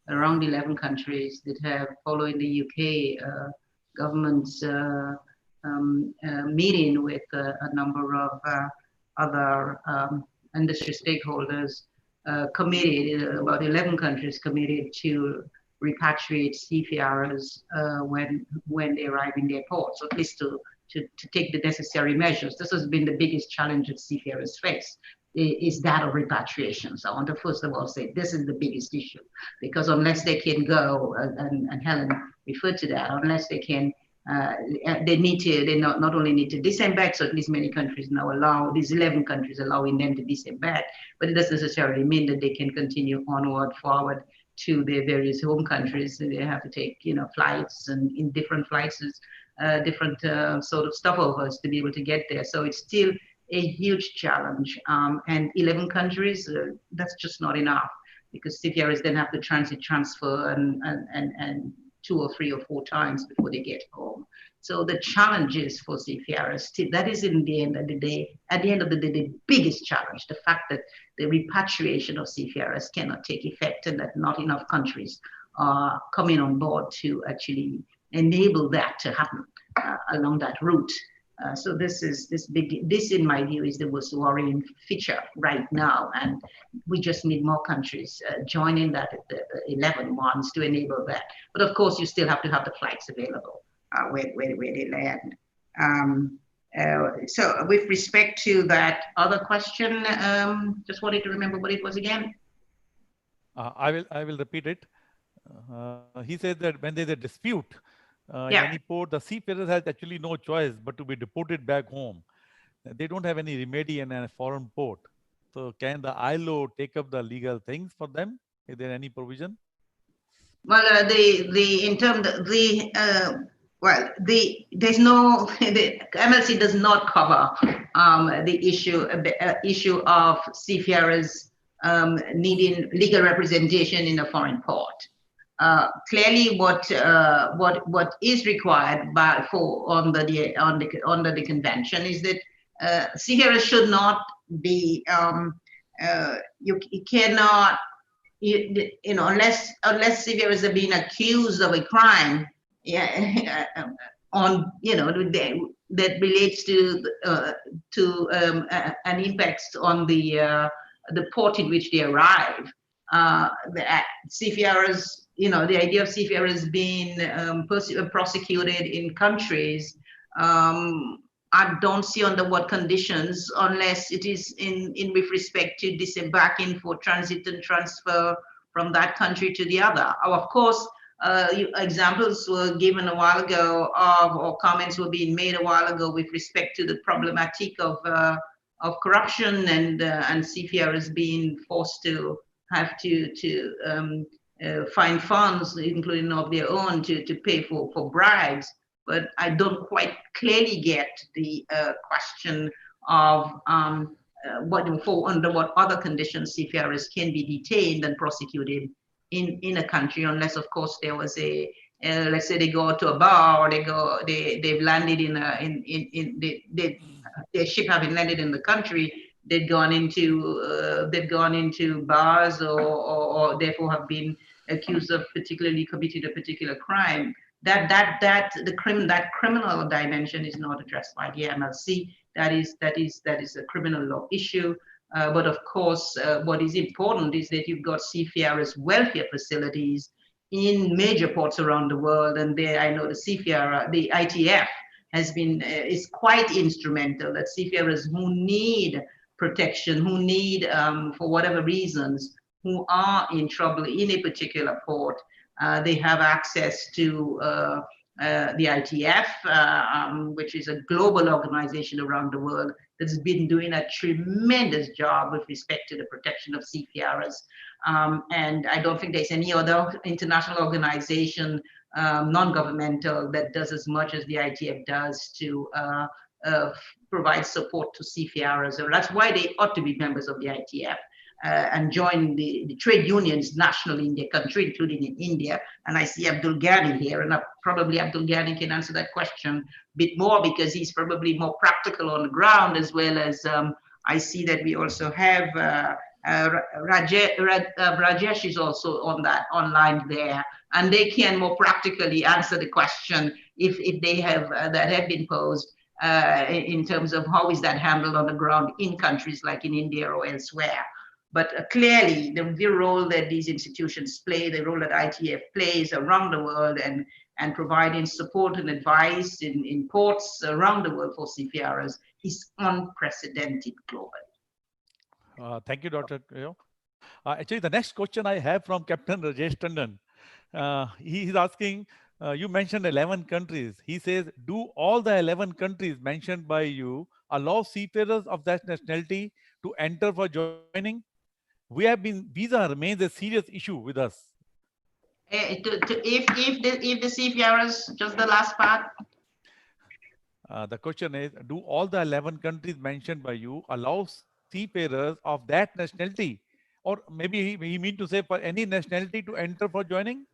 around 11 countries that have, following the UK government's meeting with a number of other industry stakeholders, committed, about 11 countries committed to repatriate seafarers when they arrive in their ports, or at least to take the necessary measures. This has been the biggest challenge that seafarers face, is that of repatriation. So I want to first of all say this is the biggest issue, because unless they can go, and Helen referred to that, unless they can, they not only need to disembark, so at least many countries now allow, these 11 countries allowing them to disembark, but it doesn't necessarily mean that they can continue onward, forward to their various home countries. They have to take, flights, and in different flights, different sort of stopovers to be able to get there. So it's still a huge challenge, and 11 countries, that's just not enough, because seafarers then have to transfer and 2 or 3 or 4 times before they get home. So the challenges for seafarers, that is at the end of the day, the biggest challenge, the fact that the repatriation of seafarers cannot take effect, and that not enough countries are coming on board to actually enable that to happen along that route. So this in my view is the most worrying feature right now, and we just need more countries joining that, the 11 ones, to enable that. But of course, you still have to have the flights available where they land. So with respect to that other question, just wanted to remember what it was again. I will repeat it. He says that when there's a dispute in any port, the seafarers has actually no choice but to be deported back home. They don't have any remedy in a foreign port. So can the ILO take up the legal things for them? Is there any provision? Well, there's no, the MLC does not cover the issue of seafarers needing legal representation in a foreign port. Clearly, what is required under the convention is that seafarers should not be you cannot. Unless seafarers are being accused of a crime, that relates to an impact on the port in which they arrive. The seafarers, the idea of seafarers being prosecuted in countries. I don't see under what conditions, unless it is with respect to disembarking for transit and transfer from that country to the other. Of course, examples were given a while ago or comments were being made a while ago with respect to the problematic of corruption and seafarers being forced to have to find funds, including of their own, to pay for bribes. But I don't quite clearly get the question of under what other conditions seafarers can be detained and prosecuted in a country, unless, of course, there was a let's say they go to a bar or they've landed their ship having landed in the country, they've gone into bars or therefore have been accused of particularly committing a particular crime. That criminal dimension is not addressed by the MLC. That is a criminal law issue. But of course, what is important is that you've got seafarers' welfare facilities in major ports around the world, and there I know the ITF is quite instrumental. That seafarers who need protection, who need for whatever reasons, who are in trouble in a particular port. They have access to the ITF, which is a global organization around the world that's been doing a tremendous job with respect to the protection of seafarers. And I don't think there's any other international organization, non-governmental, that does as much as the ITF does to provide support to seafarers. So that's why they ought to be members of the ITF. And join the trade unions nationally in their country, including in India. And I see Abdul Ghani here, and probably Abdul Ghani can answer that question a bit more because he's probably more practical on the ground, as well as I see that we also have Rajesh is also on that online there, and they can more practically answer the question if they have that have been posed in terms of how is that handled on the ground in countries like in India or elsewhere. But clearly, the role that these institutions play, the role that ITF plays around the world and providing support and advice in ports around the world for seafarers is unprecedented globally. Thank you, Dr. Actually, the next question I have from Captain Rajesh Tandon. He is asking, you mentioned 11 countries. He says, do all the 11 countries mentioned by you allow seafarers of that nationality to enter for joining? Visa remains a serious issue with us. If the seafarers, just the last part. The question is, do all the 11 countries mentioned by you allow seafarers of that nationality, or maybe he mean to say for any nationality to enter for joining?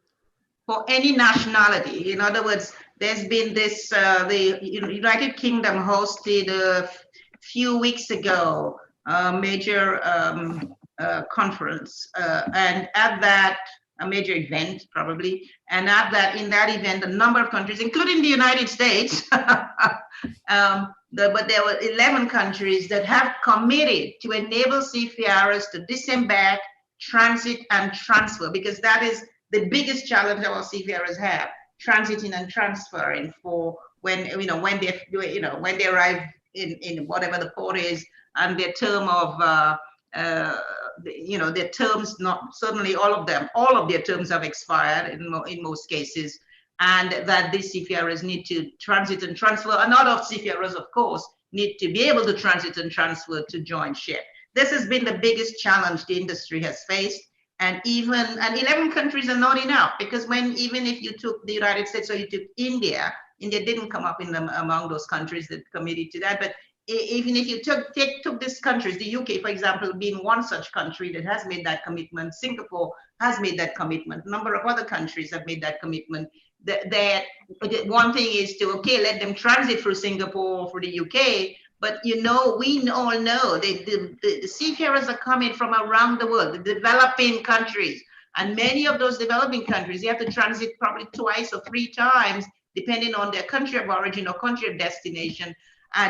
For any nationality. In other words, there's been this, the United Kingdom hosted a few weeks ago a major conference, and at that, a major event probably, and in that event, a number of countries, including the United States, but there were 11 countries that have committed to enable seafarers to disembark, transit, and transfer, because that is the biggest challenge our seafarers have. transiting and transferring for when they arrive in whatever the port is, and their term of their terms, not certainly all of their terms have expired in most cases, and that these seafarers need to transit and transfer. And not all seafarers, of course, need to be able to transit and transfer to join ship. This has been the biggest challenge the industry has faced. And 11 countries are not enough, because even if you took the United States or you took India didn't come up among those countries that committed to that. But even if you took these countries, the UK, for example, being one such country that has made that commitment, Singapore has made that commitment, a number of other countries have made that commitment. That one thing is to, let them transit through Singapore or for the UK, but we all know the seafarers are coming from around the world, the developing countries, and many of those developing countries, they have to transit probably 2 or 3 times, depending on their country of origin or country of destination,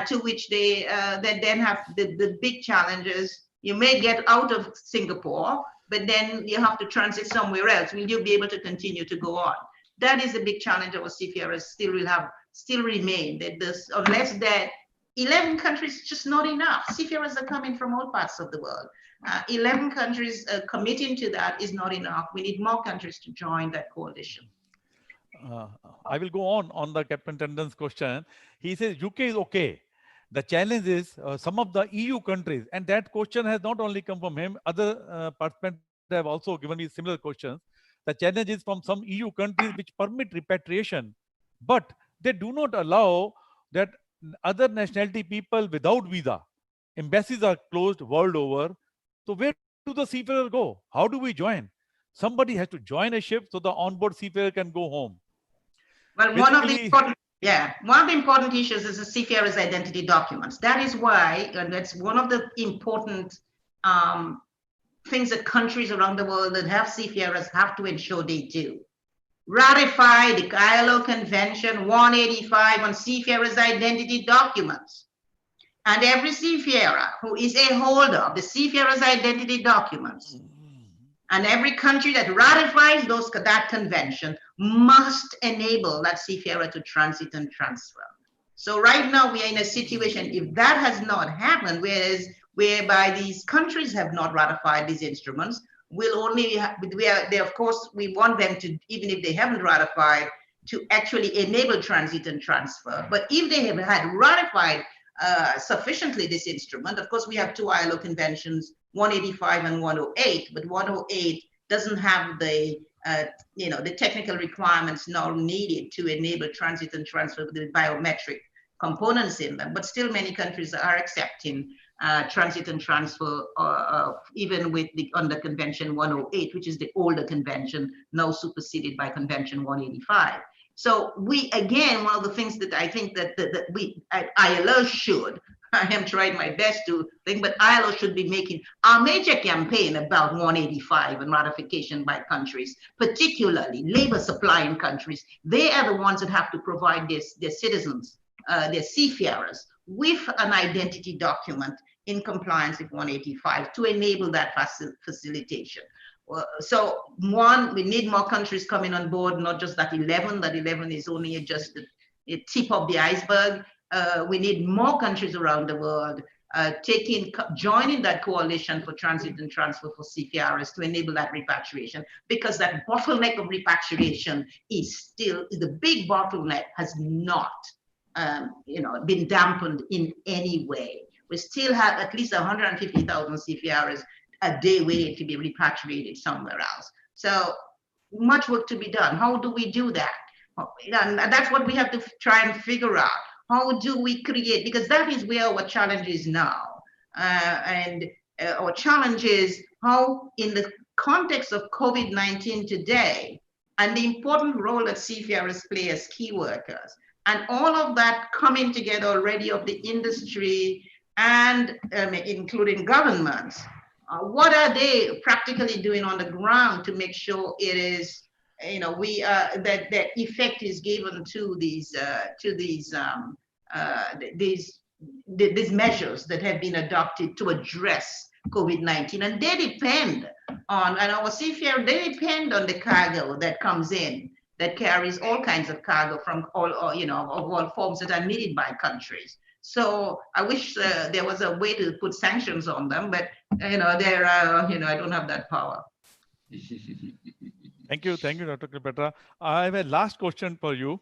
to which they then have the big challenges. You may get out of Singapore, but then you have to transit somewhere else. Will you be able to continue to go on? That is a big challenge our seafarers still remain. Unless that 11 countries, just not enough. Seafarers are coming from all parts of the world. 11 countries committing to that is not enough. We need more countries to join that coalition. I will go on the Captain Tandon's question. He says UK is okay. The challenge is some of the EU countries, and that question has not only come from him, other participants have also given me similar questions. The challenge is from some EU countries which permit repatriation, but they do not allow that other nationality people without visa. Embassies are closed world over. So where do the seafarers go? How do we join? Somebody has to join a ship so the onboard seafarer can go home. Well, one of the important issues is the seafarer's identity documents. That is why, and that's one of the important things that countries around the world that have seafarers have to ensure they do. Ratify the ILO Convention 185 on seafarers' identity documents. And every seafarer who is a holder of the seafarer's identity documents, and every country that ratifies that convention must enable that seafarer to transit and transfer. So right now we are in a situation, if that has not happened, whereby these countries have not ratified these instruments, of course, we want them to, even if they haven't ratified, to actually enable transit and transfer. But if they have had ratified sufficiently this instrument, of course, we have 2 ILO conventions, 185 and 108, but 108 doesn't have the technical requirements now needed to enable transit and transfer with the biometric components in them. But still, many countries are accepting transit and transfer, even under Convention 108, which is the older convention, now superseded by Convention 185. So one of the things that I think that ILO should, I am trying my best to think, but ILO should be making a major campaign about 185 and ratification by countries, particularly labor supplying countries. They are the ones that have to provide their citizens, their seafarers, with an identity document in compliance with 185 to enable that facilitation. So we need more countries coming on board, not just that 11. That 11 is only just the tip of the iceberg. We need more countries around the world joining that coalition for transit and transfer for seafarers to enable that repatriation, because that bottleneck of repatriation is the big bottleneck has not been dampened in any way. We still have at least 150,000 seafarers a day waiting to be repatriated somewhere else. So much work to be done. How do we do that? And that's what we have to try and figure out. How do we create, because that is where our challenge is now. Our challenge is how, in the context of COVID-19 today, and the important role that seafarers play as key workers, and all of that coming together already of the industry and including governments, what are they practically doing on the ground to make sure it is, that effect is given to these measures that have been adopted to address COVID-19, and they depend on, and our seafarers, they depend on the cargo that comes in that carries all kinds of cargo from all, of all forms that are needed by countries. So I wish there was a way to put sanctions on them, but there are, I don't have that power. Thank you, Dr. Cleopatra. I have a last question for you.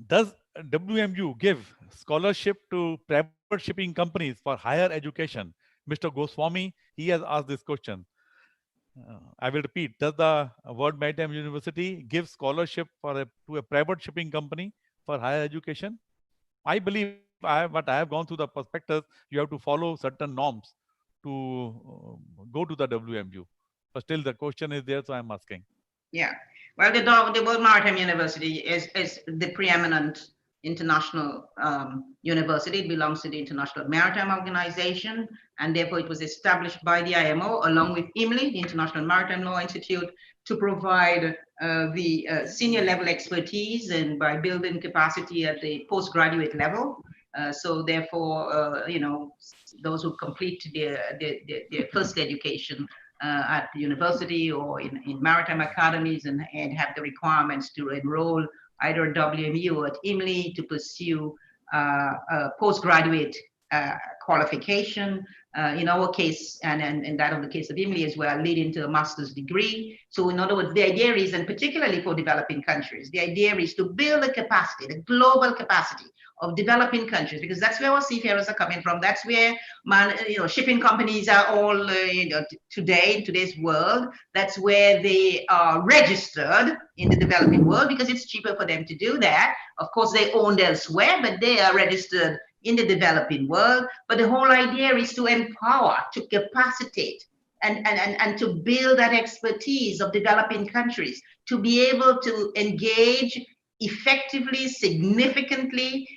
Does WMU give scholarship to private shipping companies for higher education? Mr. Goswami, he has asked this question. I will repeat. Does the World Maritime University give scholarship to a private shipping company for higher education? I believe what I have gone through the prospectus, you have to follow certain norms to go to the WMU. But still the question is there, so I'm asking. Yeah, well, the World Maritime University is the preeminent international university. It belongs to the International Maritime Organization, and therefore it was established by the IMO along with IMLI, the International Maritime Law Institute, to provide the senior level expertise and by building capacity at the postgraduate level. So therefore, those who complete their first education at the university or in maritime academies and have the requirements to enroll either WMU or at IMLI to pursue postgraduate qualification. In our case, and in that of the case of IMLI as well, leading to a master's degree. So in other words, the idea is, and particularly for developing countries, the idea is to build a capacity, the global capacity of developing countries, because that's where our seafarers are coming from. That's where shipping companies are all today, in today's world. That's where they are registered in the developing world because it's cheaper for them to do that. Of course, they're owned elsewhere, but they are registered in the developing world. But the whole idea is to empower, to capacitate, and to build that expertise of developing countries, to be able to engage effectively, significantly,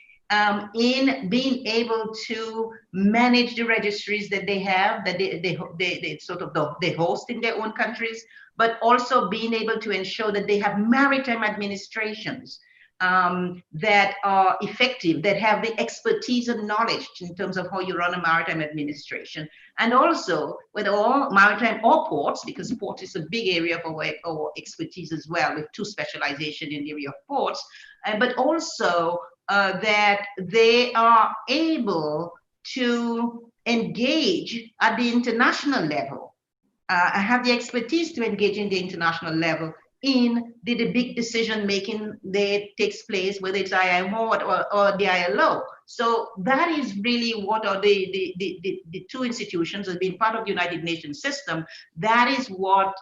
in being able to manage the registries that they have, that they host in their own countries, but also being able to ensure that they have maritime administrations that are effective, that have the expertise and knowledge in terms of how you run a maritime administration. And also, whether all maritime or ports, because port is a big area of our expertise as well, with 2 specializations in the area of ports, but also that they are able to engage at the international level, have the expertise to engage in the international level in the big decision making that takes place, whether it's IMO or the ILO. So that is really what are the 2 institutions as being part of the United Nations system. That is what,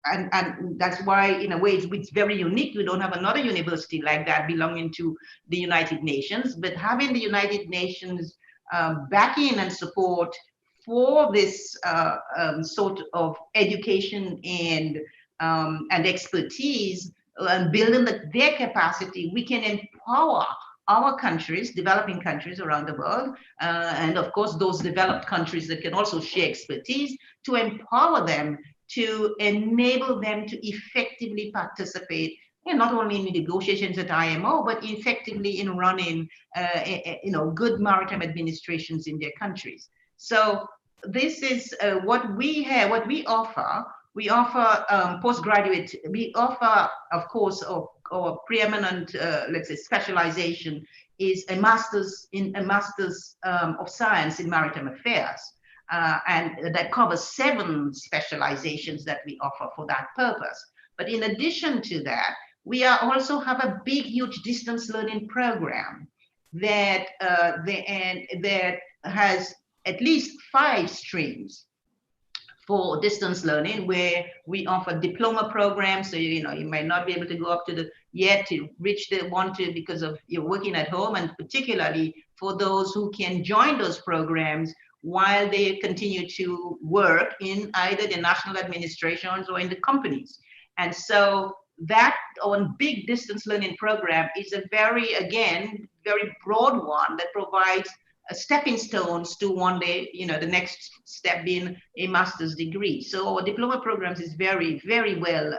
and that's why in a way it's very unique. We don't have another university like that belonging to the United Nations, but having the United Nations backing and support for this sort of education and expertise and building their capacity, we can empower our countries, developing countries around the world, and of course those developed countries that can also share expertise, to empower them, to enable them to effectively participate not only in the negotiations at IMO, but effectively in running good maritime administrations in their countries. So this is what we have, what we offer. We offer postgraduate, we offer, of course, our preeminent, let's say, specialization is a master's of science in maritime affairs. And that covers 7 specializations that we offer for that purpose. But in addition to that, we also have a big, huge distance learning program that that has at least 5 streams for distance learning, where we offer diploma programs. So you might not be able to go up to to reach the one to because of you're working at home, and particularly for those who can join those programs while they continue to work in either the national administrations or in the companies. And so that on big distance learning program is a very broad one that provides stepping stones to one day, the next step being a master's degree. So our diploma programs is very, very well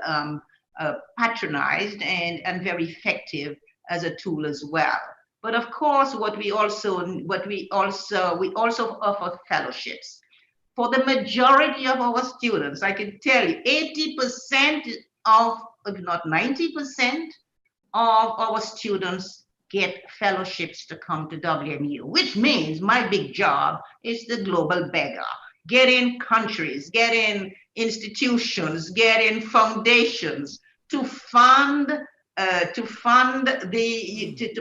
patronized and very effective as a tool as well. But of course, we also offer fellowships. For the majority of our students, I can tell you, 80% of if not 90% of our students get fellowships to come to WMU, which means my big job is the global beggar. Get in countries, get in institutions, get in foundations to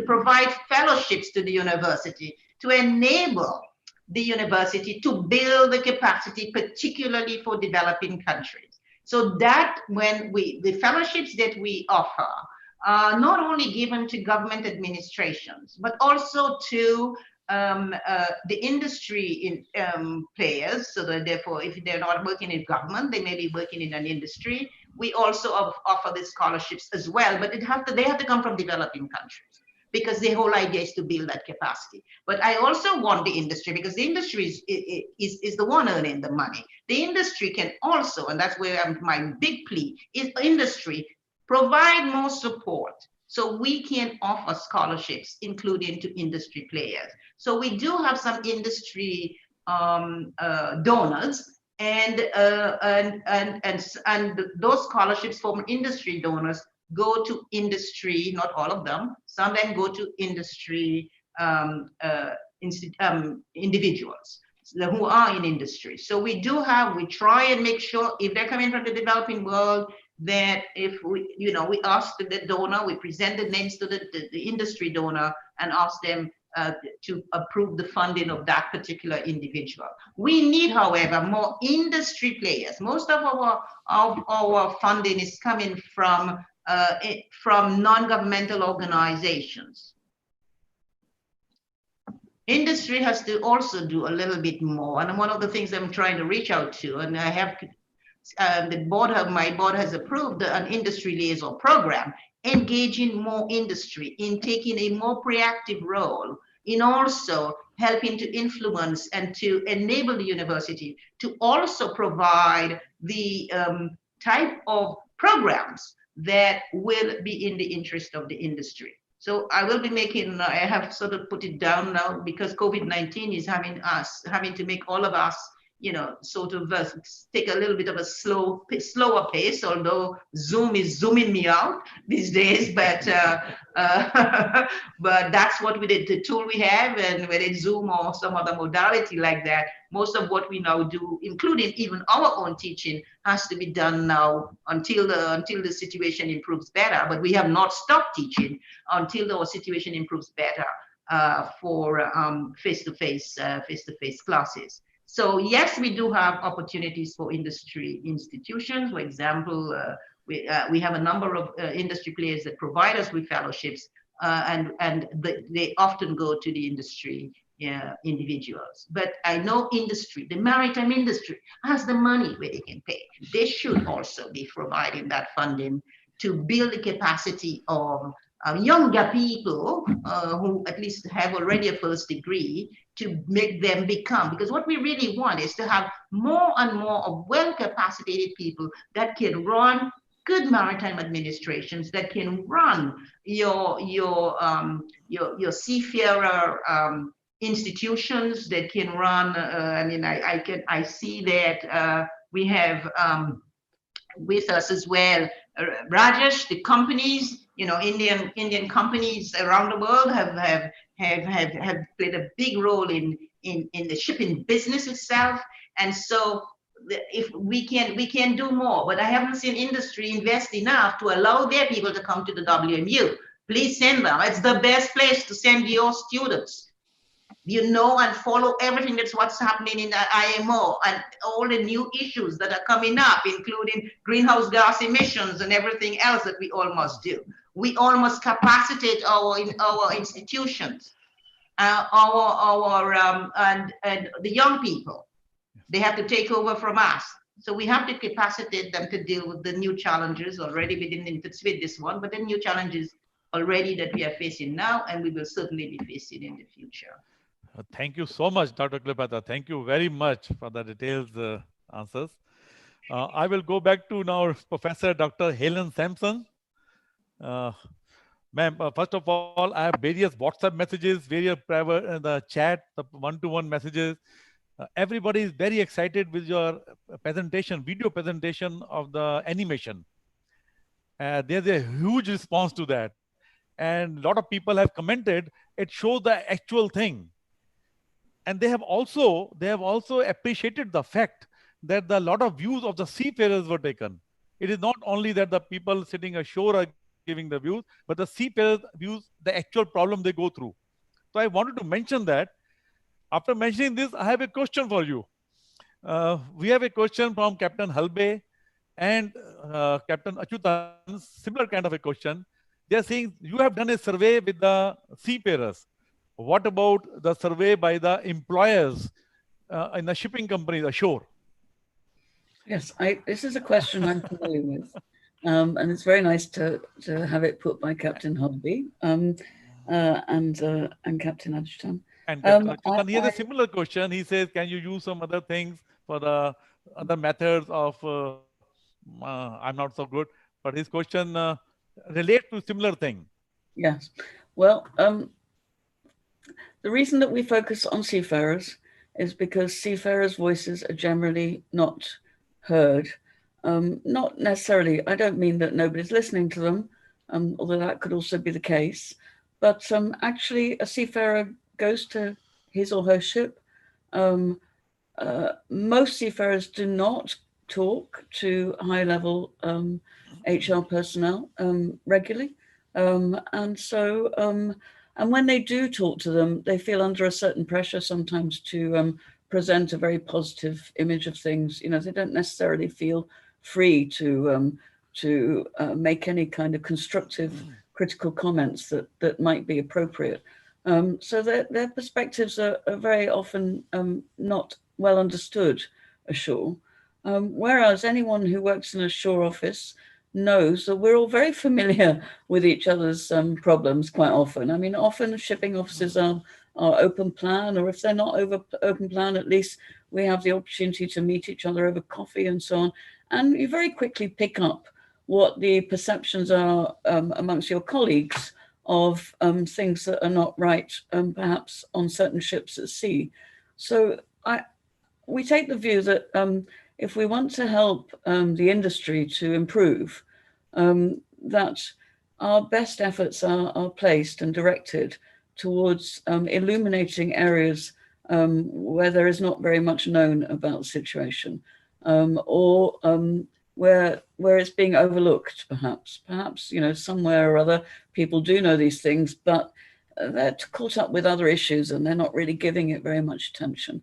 provide fellowships to the university, to enable the university to build the capacity, particularly for developing countries. So that when the fellowships that we offer are not only given to government administrations, but also to the industry players, so that therefore, if they're not working in government, they may be working in an industry. We also offer the scholarships as well, but they have to come from developing countries, because the whole idea is to build that capacity. But I also want the industry, because the industry is the one earning the money. The industry can also, and that's where my big plea is, industry provide more support so we can offer scholarships, including to industry players. So we do have some industry donors, and those scholarships from industry donors go to industry, not all of them, some then go to industry individuals who are in industry. So we try and make sure if they're coming from the developing world, that if we ask the donor, we present the names to the industry donor and ask them to approve the funding of that particular individual. We need, however, more industry players. Most of our funding is coming from non-governmental organizations. Industry has to also do a little bit more, and one of the things I'm trying to reach out to, and I have my board has approved an industry liaison program, engaging more industry in taking a more proactive role in also helping to influence and to enable the university to also provide the type of programs that will be in the interest of the industry. So I will be I have sort of put it down now, because COVID-19 is having to make all of us, sort of take a little bit of a slower pace, although Zoom is zooming me out these days, but but that's what we did, the tool we have, and whether it's Zoom or some other modality like that, most of what we now do, including even our own teaching, has to be done now until the situation improves better. But we have not stopped teaching until our situation improves better for face-to-face classes. So yes, we do have opportunities for industry institutions. For example, we have a number of industry players that provide us with fellowships, and they often go to the industry individuals. But I know industry, the maritime industry, has the money where they can pay. They should also be providing that funding to build the capacity of younger people who at least have already a first degree, to make them become, because what we really want is to have more and more of well-capacitated people that can run good maritime administrations, that can run your seafarer institutions, that can run. I see that we have with us as well, Rajesh, the companies, Indian companies around the world have played a big role in the shipping business itself. And so if we can do more, but I haven't seen industry invest enough to allow their people to come to the WMU. Please send them. It's the best place to send your students. And follow everything that's what's happening in the IMO and all the new issues that are coming up, including greenhouse gas emissions and everything else that we all must do. We all must capacitate our institutions, and the young people. They have to take over from us. So we have to capacitate them to deal with the new challenges already. We didn't anticipate this one, but the new challenges already that we are facing now, and we will certainly be facing in the future. Thank you so much, Dr. Cleopatra. Thank you very much for the detailed answers. I will go back to now Professor Dr. Helen Sampson. Ma'am, first of all, I have various WhatsApp messages, various private, the chat, the one-to-one messages. Everybody is very excited with your presentation, video presentation of the animation. There's a huge response to that. And a lot of people have commented, it shows the actual thing. And they have also appreciated the fact that a lot of views of the seafarers were taken. It is not only that the people sitting ashore are giving the views, but the seafarers views the actual problem they go through. So I wanted to mention that. After mentioning this, I have a question for you. We have a question from Captain Halbe and Captain Achyutan, similar kind of a question. They are saying, you have done a survey with the seafarers. What about the survey by the employers in the shipping companies ashore? Yes, this is a question I'm familiar with. And it's very nice to have it put by Captain Hobby and Captain Adjutant. And Captain Achyutan, he has a similar question. He says, can you use some other things for the other methods of, I'm not so good, but his question relates to similar thing. Yes, well, the reason that we focus on seafarers is because seafarers' voices are generally not heard. Not necessarily, I don't mean that nobody's listening to them, although that could also be the case, but actually a seafarer goes to his or her ship. Most seafarers do not talk to high-level HR personnel regularly. And when they do talk to them, they feel under a certain pressure sometimes to present a very positive image of things. You know, they don't necessarily feel free to make any kind of constructive, critical comments that might be appropriate. So their perspectives are very often not well understood ashore. Whereas anyone who works in a shore office knows that we're all very familiar with each other's problems quite often. I mean, often shipping offices are open plan, or if they're not open plan, at least we have the opportunity to meet each other over coffee and so on. And you very quickly pick up what the perceptions are amongst your colleagues of things that are not right, perhaps on certain ships at sea. So we take the view that if we want to help the industry to improve, that our best efforts are placed and directed towards illuminating areas where there is not very much known about the situation, or where it's being overlooked, perhaps, you know, somewhere or other, people do know these things, but they're caught up with other issues and they're not really giving it very much attention.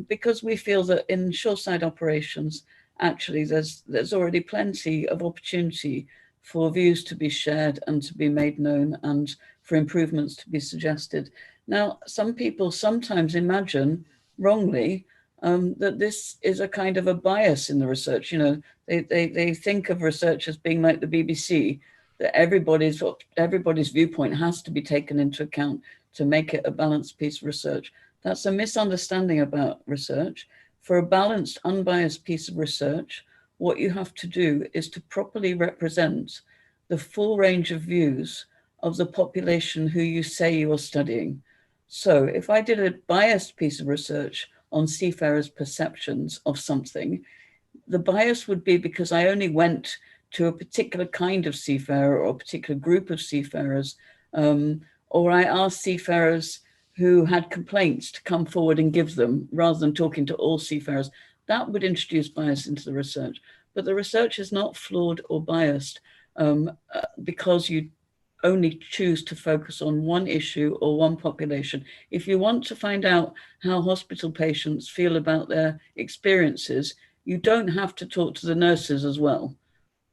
Because we feel that in shoreside operations, actually, there's already plenty of opportunity for views to be shared and to be made known and for improvements to be suggested. Now, some people sometimes imagine wrongly that this is a kind of a bias in the research. You know, they think of research as being like the BBC, that everybody's viewpoint has to be taken into account to make it a balanced piece of research. That's a misunderstanding about research. For a balanced, unbiased piece of research, what you have to do is to properly represent the full range of views of the population who you say you are studying. So if I did a biased piece of research on seafarers' perceptions of something, the bias would be because I only went to a particular kind of seafarer or a particular group of seafarers, or I asked seafarers who had complaints to come forward and give them, rather than talking to all seafarers. That would introduce bias into the research. But the research is not flawed or biased because you only choose to focus on one issue or one population. If you want to find out how hospital patients feel about their experiences, you don't have to talk to the nurses as well.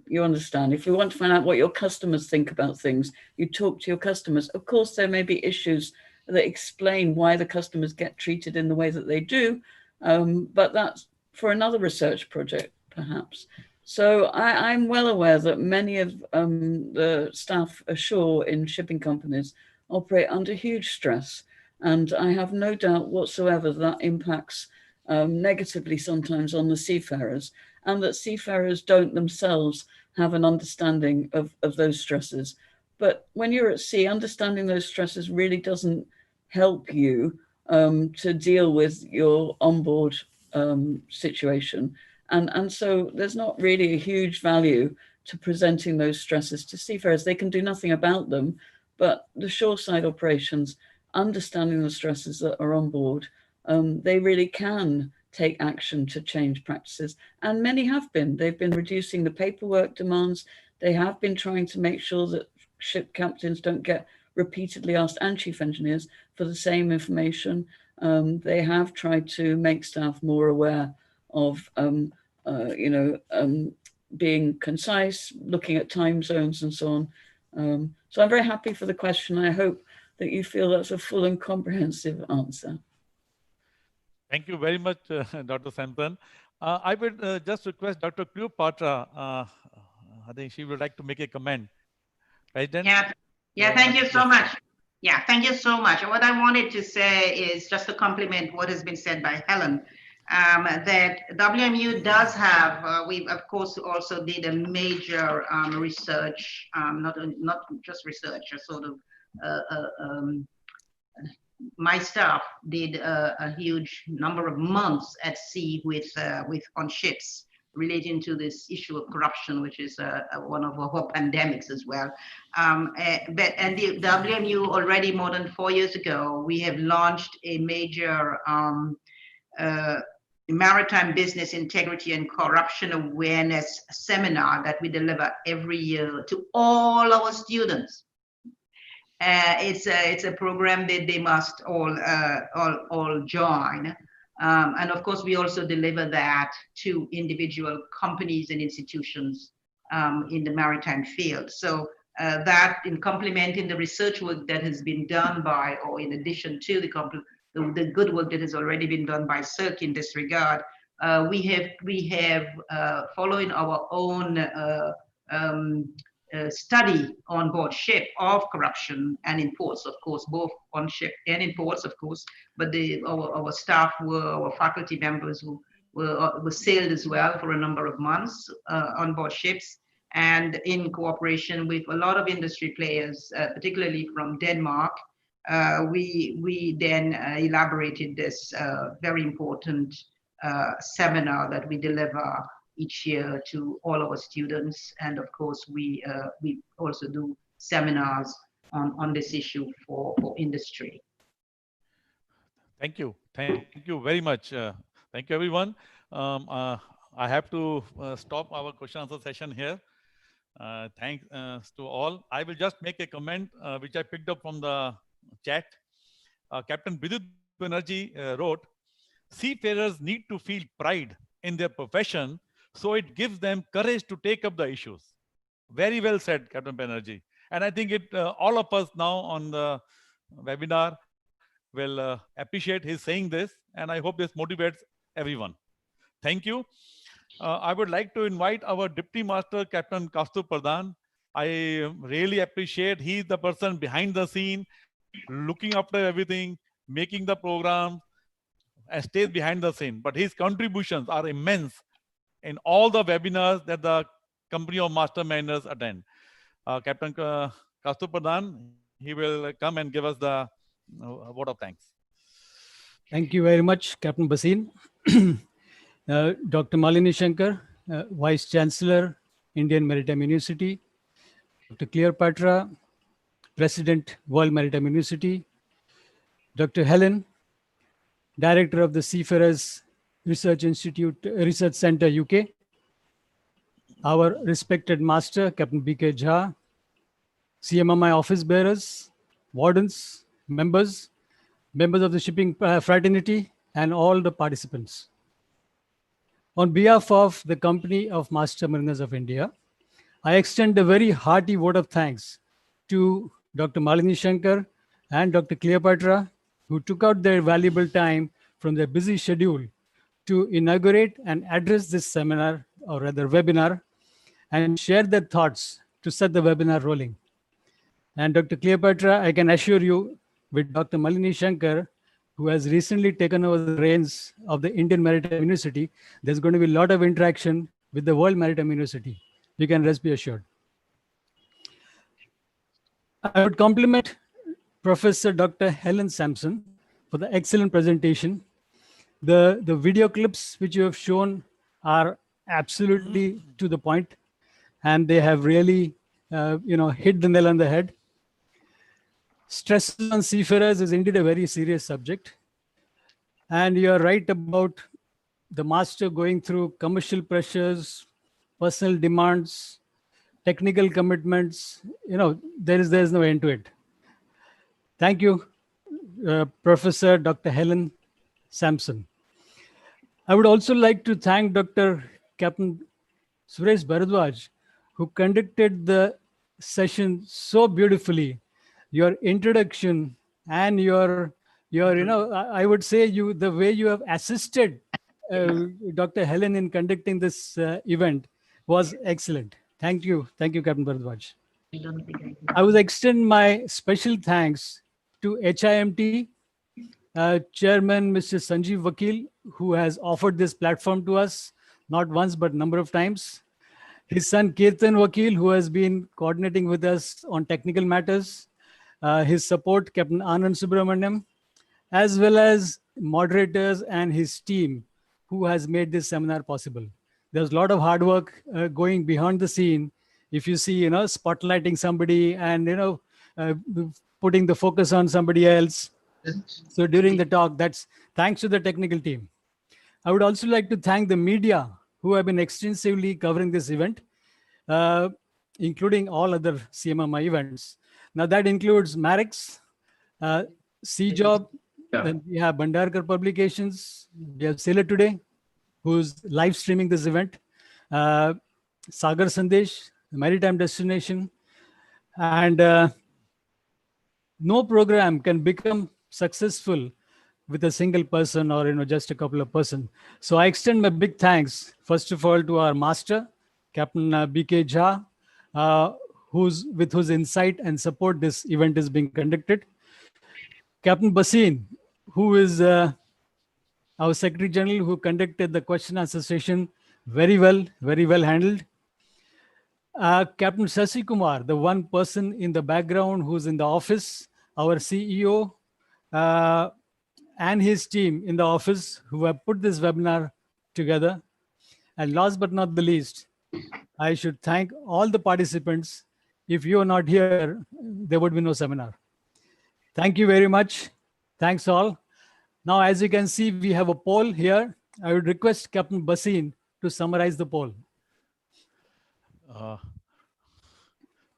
You understand? If you want to find out what your customers think about things, you talk to your customers. Of course, there may be issues that explain why the customers get treated in the way that they do, but that's for another research project, perhaps. So I'm well aware that many of the staff ashore in shipping companies operate under huge stress, and I have no doubt whatsoever that impacts negatively sometimes on the seafarers, and that seafarers don't themselves have an understanding of those stresses. But when you're at sea, understanding those stresses really doesn't help you to deal with your onboard situation. And so there's not really a huge value to presenting those stresses to seafarers. They can do nothing about them, but the shoreside operations, understanding the stresses that are on board, they really can take action to change practices. And many have been. They've been reducing the paperwork demands. They have been trying to make sure that ship captains don't get repeatedly asked, and chief engineers, for the same information. They have tried to make staff more aware of, being concise, looking at time zones and so on. So I'm very happy for the question. I hope that you feel that's a full and comprehensive answer. Thank you very much, Dr. Sampson. I would just request Dr. Cleopatra, I think she would like to make a comment. President? Yeah, thank you so much. Yeah, thank you so much. What I wanted to say is just to compliment what has been said by Helen, that WMU does have, we of course also did a major research, not just research, a sort of, my staff did a huge number of months at sea with on ships relating to this issue of corruption, which is one of our pandemics as well. And the WMU already more than 4 years ago, we have launched a major maritime business integrity and corruption awareness seminar that we deliver every year to all our students. It's a program that they must all join. And of course, we also deliver that to individual companies and institutions in the maritime field. So that, in complementing the research work that has been done by, or in addition to the good work that has already been done by CERC in this regard, we have following our own study on board ship of corruption and in ports, of course, both on ship and in ports, of course. But our staff our faculty members who were sailed as well for a number of months on board ships, and in cooperation with a lot of industry players, particularly from Denmark, we then elaborated this very important seminar that we deliver each year to all our students. And of course, we also do seminars on this issue for industry. Thank you. Thank you very much. Thank you, everyone. I have to stop our question answer session here. Thanks to all. I will just make a comment which I picked up from the chat. Captain Bidut Banerjee wrote, "Seafarers need to feel pride in their profession, so it gives them courage to take up the issues." Very well said, Captain Banerjee. And I think all of us now on the webinar will appreciate his saying this, and I hope this motivates everyone. Thank you. I would like to invite our Deputy Master, Captain Kaustubh Pradhan. I really appreciate he's the person behind the scene, looking after everything, making the program, and stays behind the scene. But his contributions are immense in all the webinars that the Company of Master Mariners attend. Captain Kaustubh Pradhan, he will come and give us the vote of thanks. Thank you very much, Captain Bhasin. Dr. Malini Shankar, Vice Chancellor, Indian Maritime University. Dr. Cleopatra, President, World Maritime University. Dr. Helen, Director of the Seafarers Research Institute, Research Center, UK. Our respected Master, Captain B.K. Jha, CMMI office bearers, wardens, members of the shipping fraternity, and all the participants. On behalf of the Company of Master Mariners of India, I extend a very hearty vote of thanks to Dr. Malini Shankar and Dr. Cleopatra, who took out their valuable time from their busy schedule to inaugurate and address this seminar, or rather webinar, and share their thoughts to set the webinar rolling. And Dr. Cleopatra, I can assure you, with Dr. Malini Shankar, who has recently taken over the reins of the Indian Maritime University, there's going to be a lot of interaction with the World Maritime University. You can rest be assured. I would compliment Professor Dr. Helen Sampson for the excellent presentation. The video clips which you have shown are absolutely to the point, and they have really, hit the nail on the head. Stresses on seafarers is indeed a very serious subject. And you're right about the master going through commercial pressures, personal demands, technical commitments. There's no end to it. Thank you, Professor Dr. Helen Sampson. I would also like to thank Dr. Captain Suresh Bharadwaj, who conducted the session so beautifully. Your introduction and your I would say the way you have assisted Dr. Helen in conducting this event was excellent. Thank you, Captain Bharadwaj. I would extend my special thanks to HIMT Chairman Mr. Sanjeev Vakil, who has offered this platform to us not once but number of times. His son Kirtan Vakil, who has been coordinating with us on technical matters. His support, Captain Anand Subramaniam, as well as moderators and his team, who has made this seminar possible. There's a lot of hard work going behind the scene. If you see, spotlighting somebody and, putting the focus on somebody else. So during the talk, that's thanks to the technical team. I would also like to thank the media who have been extensively covering this event, including all other CMMI events. Now that includes Marix, CJob, then we have Bhandarkar Publications, we have Sailor Today, who's live streaming this event, Sagar Sandesh, the Maritime Destination, and no program can become successful with a single person or just a couple of person. So I extend my big thanks first of all to our master, Captain BK Jha, with whose insight and support this event is being conducted. Captain Basin, who is our Secretary General, who conducted the question answer session very well handled. Captain Sasi Kumar, the one person in the background who's in the office, our CEO, and his team in the office who have put this webinar together. And last but not the least, I should thank all the participants. If you are not here, there would be no seminar. Thank you very much. Thanks all. Now, as you can see, we have a poll here. I would request Captain Basin to summarize the poll.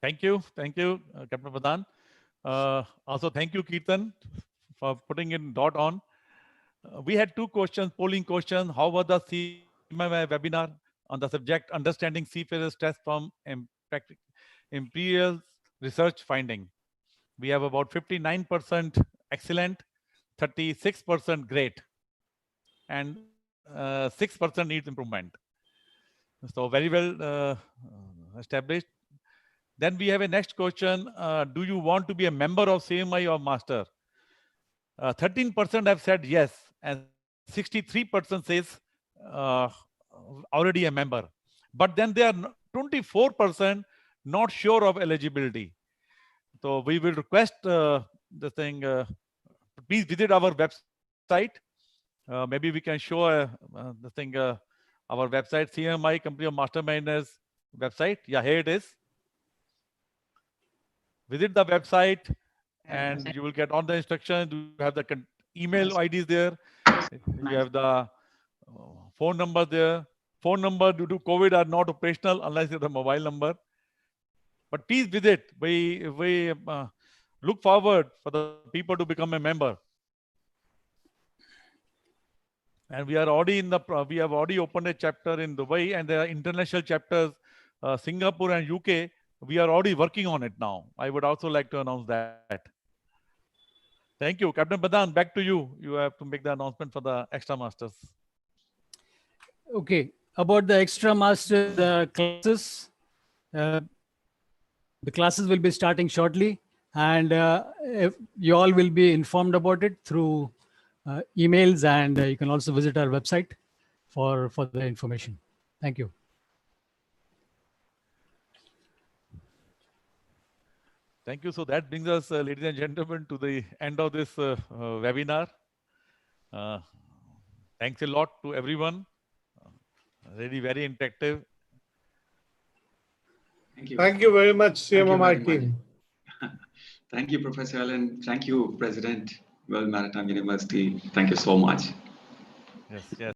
Thank you, Captain Pradhan. Also, thank you, Kirtan, for putting in dot on. We had two questions, polling questions. How was the CMMI webinar on the subject understanding seafarers stress from empirical research finding? We have about 59% excellent, 36% great, and 6% needs improvement. So very well established. Then we have a next question. Do you want to be a member of CMMI or master? 13% have said yes, and 63% says already a member. But then there are 24% not sure of eligibility. So we will request please visit our website. Maybe we can show our website, CMMI Company of Masterminders website. Yeah, here it is. Visit the website and you will get all the instructions. You have the email IDs there. You have the phone number there. Phone number due to COVID are not operational unless you have the mobile number. But please visit. We look forward for the people to become a member. And we are already we have already opened a chapter in Dubai, and there are international chapters, Singapore and UK. We are already working on it now. I would also like to announce that. Thank you. Captain Pradhan, back to you. You have to make the announcement for the extra masters. Okay. About the extra master classes, the classes will be starting shortly, and you all will be informed about it through emails, and you can also visit our website for the information. Thank you. Thank you. So that brings us, ladies and gentlemen, to the end of this webinar. Thanks a lot to everyone. Really very interactive. Thank you. Thank you very much, CMMI very team. Thank you, Professor Helen. Thank you, President, World Maritime University. Thank you so much. Yes, yes.